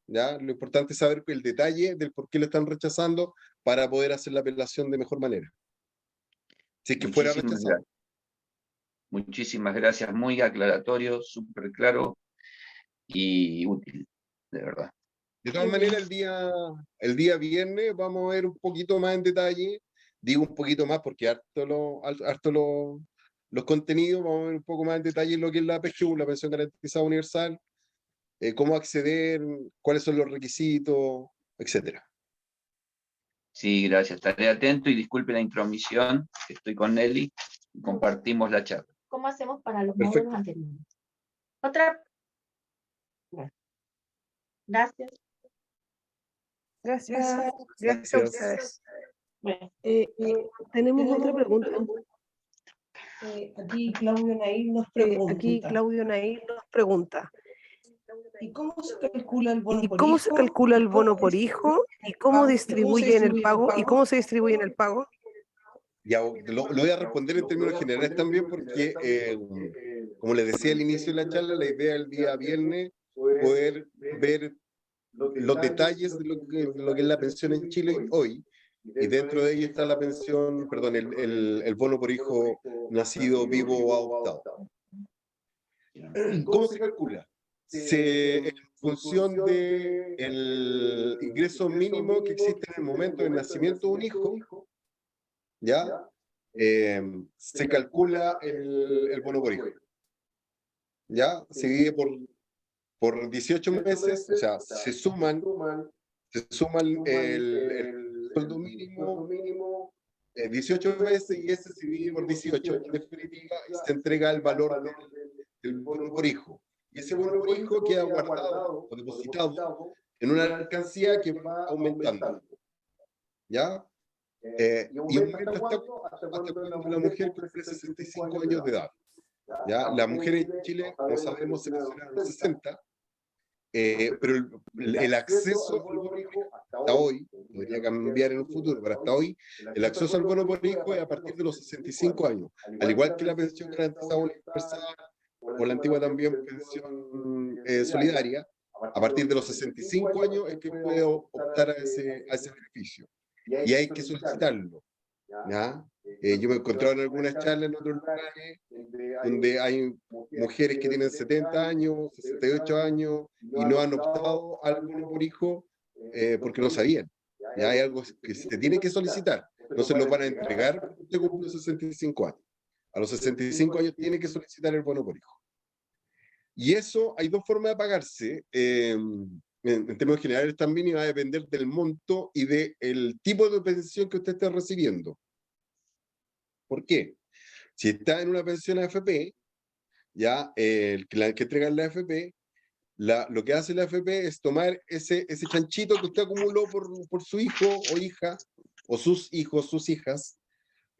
¿Ya? Lo importante es saber el detalle del por qué lo están rechazando para poder hacer la apelación de mejor manera. Si es que fuera rechazado. Muchísimas gracias, muy aclaratorio, súper claro y útil, de verdad. De todas maneras, el día viernes vamos a ver un poquito más en detalle. Digo un poquito más porque harto los contenidos, vamos a ver un poco más en detalle lo que es la PGU, la pensión garantizada universal, cómo acceder, cuáles son los requisitos, etcétera. Sí, gracias. Estaré atento y disculpe la intromisión. Estoy con Nelly y compartimos la charla. ¿Cómo hacemos para los Perfecto. módulos anteriores? Otra. Gracias. Gracias. Gracias a ustedes. Bueno, Tenemos otra pregunta. Aquí Claudio Nair nos pregunta. ¿Y cómo se calcula el bono ¿Y por cómo hijo? se calcula el bono por hijo? ¿Y cómo distribuyen el pago? ¿Y cómo se distribuye el pago? Ya, lo voy a responder en términos generales también porque, como les decía al inicio de la charla, la idea el día viernes poder ver los detalles de lo que es la pensión en Chile hoy, y dentro de ello está la pensión, perdón, el bono por hijo nacido, vivo o adoptado. ¿Cómo se calcula? En función del ingreso mínimo que existe en el momento del nacimiento de un hijo, ¿ya? Se calcula el bono por hijo. ¿Ya? Se divide por 18 meses, o sea, se suman el sueldo mínimo 18 meses y ese se divide por 18 en definitiva y se entrega el valor del bono por hijo. Y ese bono por hijo queda guardado o depositado en una alcancía que va aumentando. ¿Ya? Y aumenta hasta cuando la mujer cumple 65 años de edad. ¿Ya? La mujer en Chile, como sabemos, se menciona a los 60, pero el acceso al bono por hijo hasta hoy, podría cambiar en un futuro, pero hasta hoy, el acceso al bono por hijo es a partir de los 65 años, al igual que la pensión garantizada universal o la antigua también pensión solidaria, a partir de los 65 años es que puede optar a ese beneficio. Y hay que solicitarlo. ¿Ya? Yo me he encontrado en algunas charlas en otros lugares donde hay mujeres que tienen 70 años, 68 años y no han optado al bono por hijo porque no sabían. Ya hay algo que se tiene que solicitar. No se lo van a entregar porque usted cumple 65 años. A los 65 años tiene que solicitar el bono por hijo. Y eso, hay dos formas de pagarse. En términos generales también, y va a depender del monto y del tipo de pensión que usted esté recibiendo. ¿Por qué? Si está en una pensión AFP, ya la que entrega la AFP, lo que hace la AFP es tomar ese chanchito que usted acumuló por su hijo o hija, o sus hijos, sus hijas,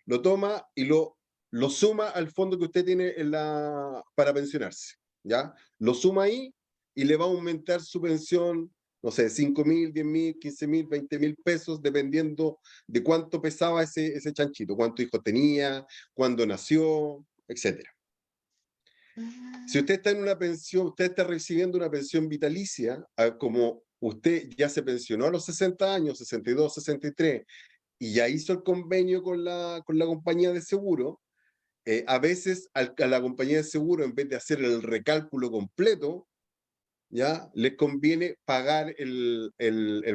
lo toma y lo suma al fondo que usted tiene para pensionarse. ¿Ya? Lo suma ahí y le va a aumentar su pensión, no sé, 5.000, 10.000, 15.000, 20.000 pesos, dependiendo de cuánto pesaba ese chanchito, cuántos hijos tenía, cuándo nació, etc. Si usted está en una pensión, usted está recibiendo una pensión vitalicia, como usted ya se pensionó a los 60 años, 62, 63, y ya hizo el convenio con la compañía de seguro, a veces a la compañía de seguro, en vez de hacer el recálculo completo, ya les conviene pagar el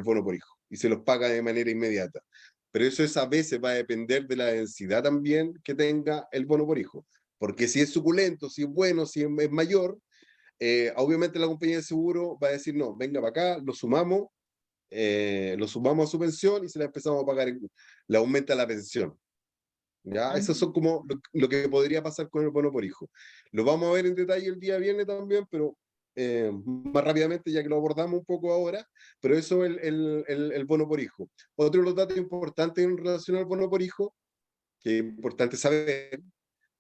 bono por hijo y se los paga de manera inmediata. Pero eso a veces va a depender de la densidad también que tenga el bono por hijo. Porque si es suculento, si es bueno, si es mayor, obviamente la compañía de seguro va a decir, no, venga para acá, lo sumamos a su pensión y se la empezamos a pagar, le aumenta la pensión. ¿Ya? Eso son como lo que podría pasar con el bono por hijo. Lo vamos a ver en detalle el día viernes también, pero más rápidamente ya que lo abordamos un poco ahora, pero eso es el bono por hijo. Otro de los datos importantes en relación al bono por hijo, que es importante saber,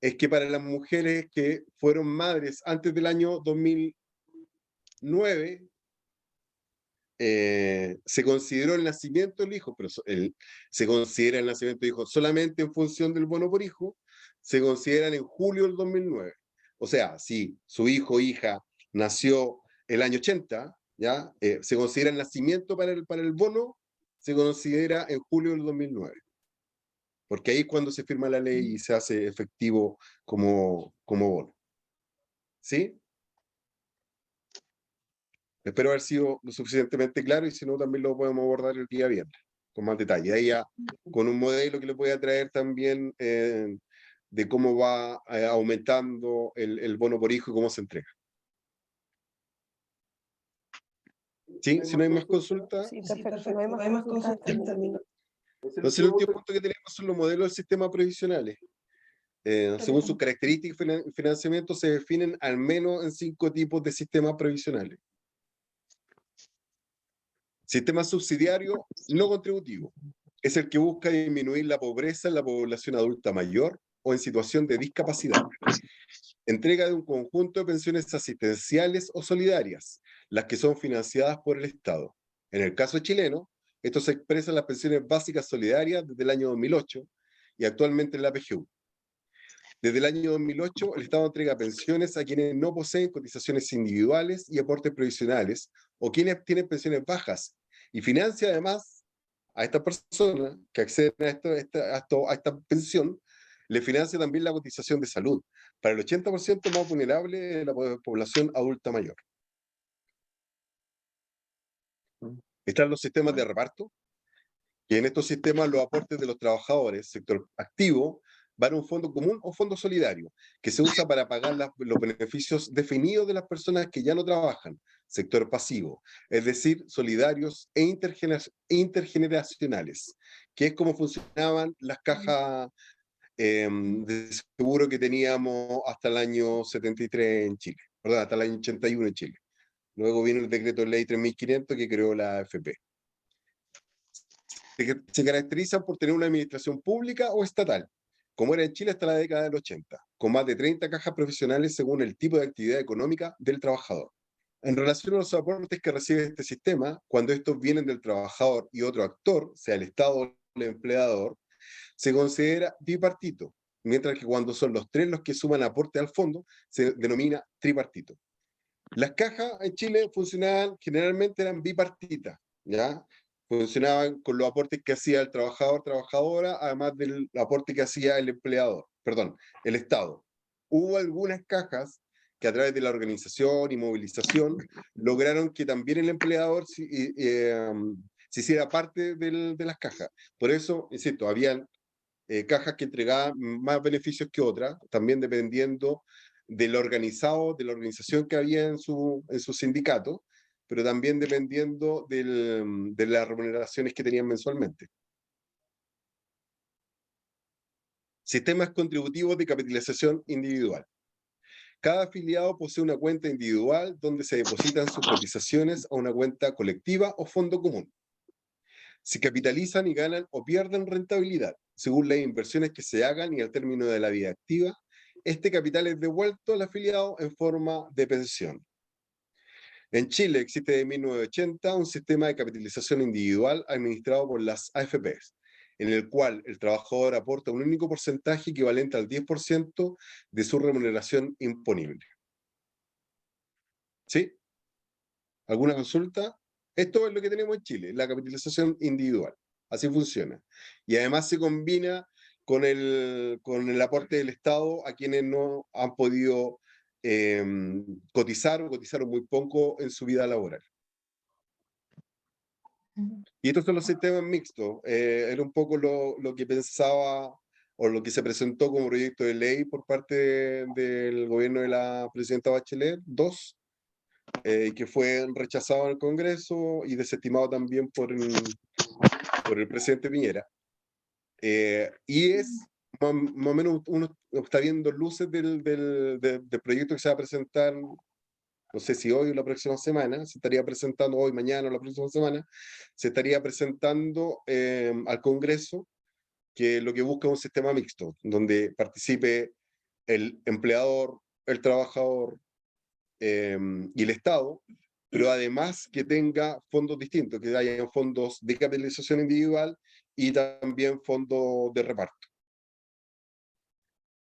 es que para las mujeres que fueron madres antes del año 2009, se consideró el nacimiento del hijo, pero se considera el nacimiento del hijo solamente en función del bono por hijo, se consideran en julio del 2009. O sea, si su hijo o hija nació el año 80, ¿ya? Se considera el nacimiento para el bono, se considera en julio del 2009. Porque ahí es cuando se firma la ley y se hace efectivo como bono. ¿Sí? Espero haber sido lo suficientemente claro y si no también lo podemos abordar el día viernes con más detalle. Ahí ya con un modelo que le voy a traer también de cómo va aumentando el bono por hijo y cómo se entrega. ¿Sí? Si no hay más consultas. Sí, perfecto. No hay más consultas. Entonces el último punto que tenemos son los modelos del sistema previsionales. Según sus características y financiamiento se definen al menos en 5 tipos de sistemas previsionales. Sistema subsidiario no contributivo. Es el que busca disminuir la pobreza en la población adulta mayor o en situación de discapacidad. Entrega de un conjunto de pensiones asistenciales o solidarias, las que son financiadas por el Estado. En el caso chileno, esto se expresa en las pensiones básicas solidarias desde el año 2008 y actualmente en la PGU. Desde el año 2008, el Estado entrega pensiones a quienes no poseen cotizaciones individuales y aportes previsionales o quienes tienen pensiones bajas y financia además a estas personas que acceden a esta pensión, le financia también la cotización de salud para el 80% más vulnerable de la población adulta mayor. Están los sistemas de reparto, y en estos sistemas los aportes de los trabajadores, sector activo, van a un fondo común o fondo solidario, que se usa para pagar los beneficios definidos de las personas que ya no trabajan, sector pasivo, es decir, solidarios e intergeneracionales, que es como funcionaban las cajas de seguro que teníamos hasta el año 73 en Chile, perdón, hasta el año 81 en Chile. Luego vino el decreto de ley 3500 que creó la AFP. Se caracterizan por tener una administración pública o estatal, como era en Chile hasta la década del 80, con más de 30 cajas profesionales según el tipo de actividad económica del trabajador. En relación a los aportes que recibe este sistema, cuando estos vienen del trabajador y otro actor, sea el Estado o el empleador, se considera bipartito, mientras que cuando son los tres los que suman aporte al fondo, se denomina tripartito. Las cajas en Chile funcionaban, generalmente eran bipartitas, ¿ya? Funcionaban con los aportes que hacía el trabajador, trabajadora, además del aporte que hacía el empleador, perdón, el Estado. Hubo algunas cajas que a través de la organización y movilización lograron que también el empleador se hiciera parte de las cajas. Por eso, insisto, habían cajas que entregaban más beneficios que otras, también dependiendo del organizado, de la organización que había en su sindicato, pero también dependiendo de las remuneraciones que tenían mensualmente. Sistemas contributivos de capitalización individual. Cada afiliado posee una cuenta individual donde se depositan sus cotizaciones a una cuenta colectiva o fondo común. Se capitalizan y ganan o pierden rentabilidad, según las inversiones que se hagan y al término de la vida activa. Este capital es devuelto al afiliado en forma de pensión. En Chile existe desde 1980 un sistema de capitalización individual administrado por las AFPs, en el cual el trabajador aporta un único porcentaje equivalente al 10% de su remuneración imponible. ¿Sí? ¿Alguna consulta? Esto es lo que tenemos en Chile, la capitalización individual. Así funciona. Y además se combina con el aporte del Estado a quienes no han podido cotizar o cotizaron muy poco en su vida laboral. Y estos son los sistemas mixtos. Era un poco lo que pensaba o lo que se presentó como proyecto de ley por parte del gobierno de la presidenta Bachelet II, que fue rechazado en el Congreso y desestimado también por el presidente Piñera. Y es más o menos, uno está viendo luces del proyecto que se va a presentar, no sé si hoy o la próxima semana, se estaría presentando hoy, mañana o la próxima semana, se estaría presentando al Congreso, que lo que busca es un sistema mixto, donde participe el empleador, el trabajador y el Estado, pero además que tenga fondos distintos, que haya fondos de capitalización individual y también fondos de reparto.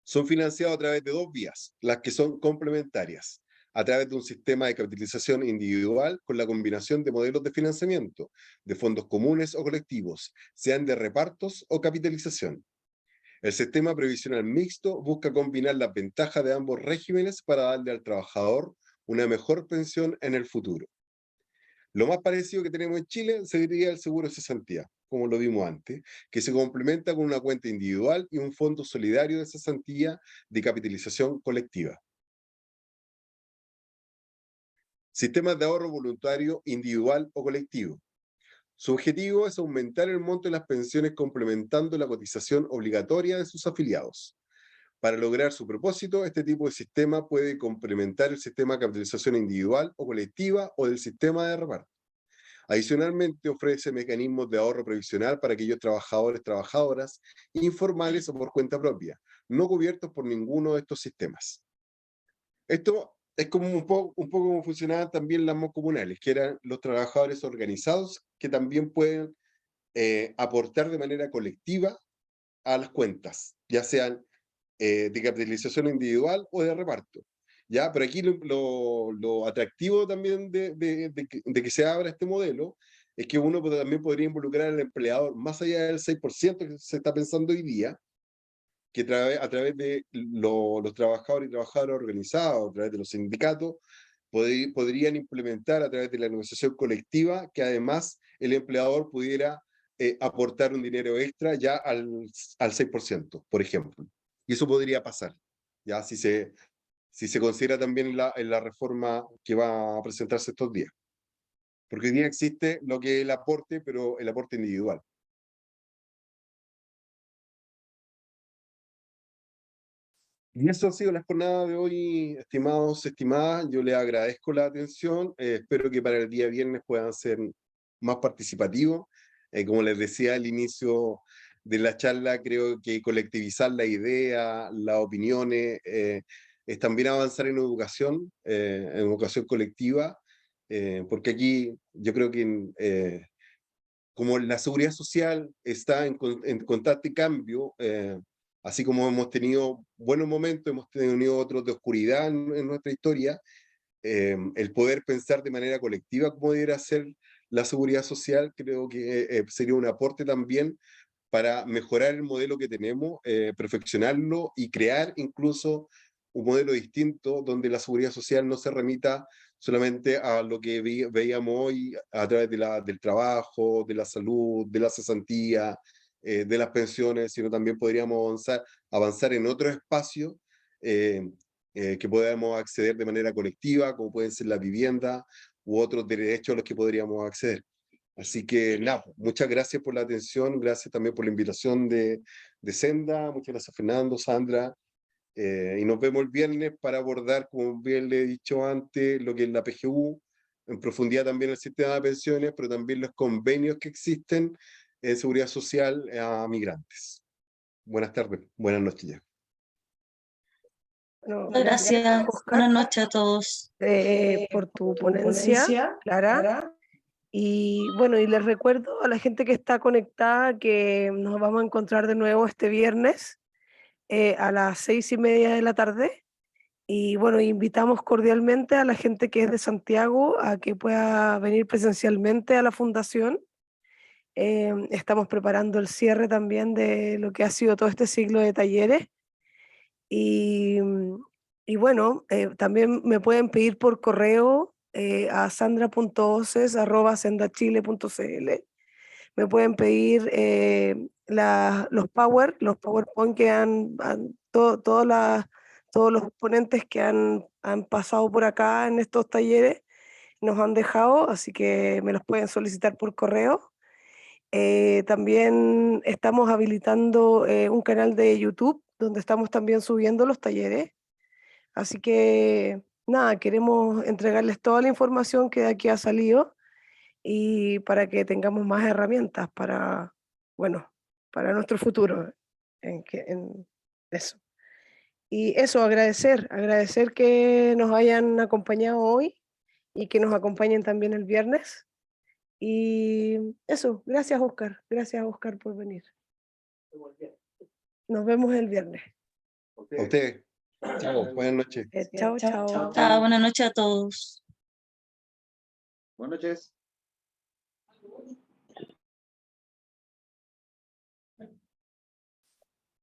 Son financiados a través de dos vías, las que son complementarias, a través de un sistema de capitalización individual con la combinación de modelos de financiamiento, de fondos comunes o colectivos, sean de repartos o capitalización. El sistema previsional mixto busca combinar las ventajas de ambos regímenes para darle al trabajador una mejor pensión en el futuro. Lo más parecido que tenemos en Chile sería el seguro de cesantía, como lo vimos antes, que se complementa con una cuenta individual y un fondo solidario de cesantía de capitalización colectiva. Sistemas de ahorro voluntario individual o colectivo. Su objetivo es aumentar el monto de las pensiones complementando la cotización obligatoria de sus afiliados. Para lograr su propósito, este tipo de sistema puede complementar el sistema de capitalización individual o colectiva o del sistema de reparto. Adicionalmente, ofrece mecanismos de ahorro previsional para aquellos trabajadores, trabajadoras, informales o por cuenta propia, no cubiertos por ninguno de estos sistemas. Esto es como un poco como funcionaban también las mancomunales, que eran los trabajadores organizados que también pueden aportar de manera colectiva a las cuentas, ya sean de capitalización individual o de reparto. ¿Ya? Pero aquí lo atractivo también de que se abra este modelo es que uno también podría involucrar al empleador, más allá del 6% que se está pensando hoy día, que a través de los trabajadores y trabajadoras organizados, a través de los sindicatos, podrían implementar a través de la negociación colectiva que además el empleador pudiera aportar un dinero extra ya al 6%, por ejemplo. Y eso podría pasar, ya si se considera también en la reforma que va a presentarse estos días. Porque hoy día existe lo que es el aporte, pero el aporte individual. Y eso ha sido la jornada de hoy, estimados, estimadas. Yo les agradezco la atención. Espero que para el día viernes puedan ser más participativos. Como les decía al inicio de la charla, creo que colectivizar la idea, las opiniones, es también avanzar en educación colectiva, porque aquí yo creo que como la seguridad social está en constante cambio, así como hemos tenido buenos momentos, hemos tenido otros de oscuridad en nuestra historia, el poder pensar de manera colectiva cómo debería ser la seguridad social, creo que sería un aporte también para mejorar el modelo que tenemos, perfeccionarlo y crear incluso un modelo distinto donde la seguridad social no se remita solamente a lo que veíamos hoy a través del trabajo, de la salud, de la cesantía, de las pensiones, sino también podríamos avanzar en otros espacios que podamos acceder de manera colectiva, como pueden ser la vivienda u otros derechos a los que podríamos acceder. Así que nada, muchas gracias por la atención, gracias también por la invitación de Senda, muchas gracias Fernando, Sandra, y nos vemos el viernes para abordar, como bien le he dicho antes, lo que es la PGU, en profundidad también el sistema de pensiones, pero también los convenios que existen en seguridad social a migrantes. Buenas tardes, buenas noches ya. Bueno, Gracias. Oscar, Buenas noches a todos. por tu ponencia, Clara. Y bueno, y les recuerdo a la gente que está conectada que nos vamos a encontrar de nuevo este viernes a las 6:30 de la tarde. Y bueno, invitamos cordialmente a la gente que es de Santiago a que pueda venir presencialmente a la fundación. Estamos preparando el cierre también de lo que ha sido todo este ciclo de talleres. Y bueno, también me pueden pedir por correo a sandra.oces@sendachile.cl. Me pueden pedir los PowerPoint que todos los ponentes que han pasado por acá en estos talleres nos han dejado, así que me los pueden solicitar por correo. También estamos habilitando un canal de YouTube donde estamos también subiendo los talleres. Así que nada, queremos entregarles toda la información que de aquí ha salido y para que tengamos más herramientas para, bueno, para nuestro futuro en eso. Y eso, agradecer que nos hayan acompañado hoy y que nos acompañen también el viernes. Y eso, gracias Oscar por venir. Nos vemos el viernes. A ustedes. Chao, buenas noches. Chao. Buenas noches a todos. Buenas noches.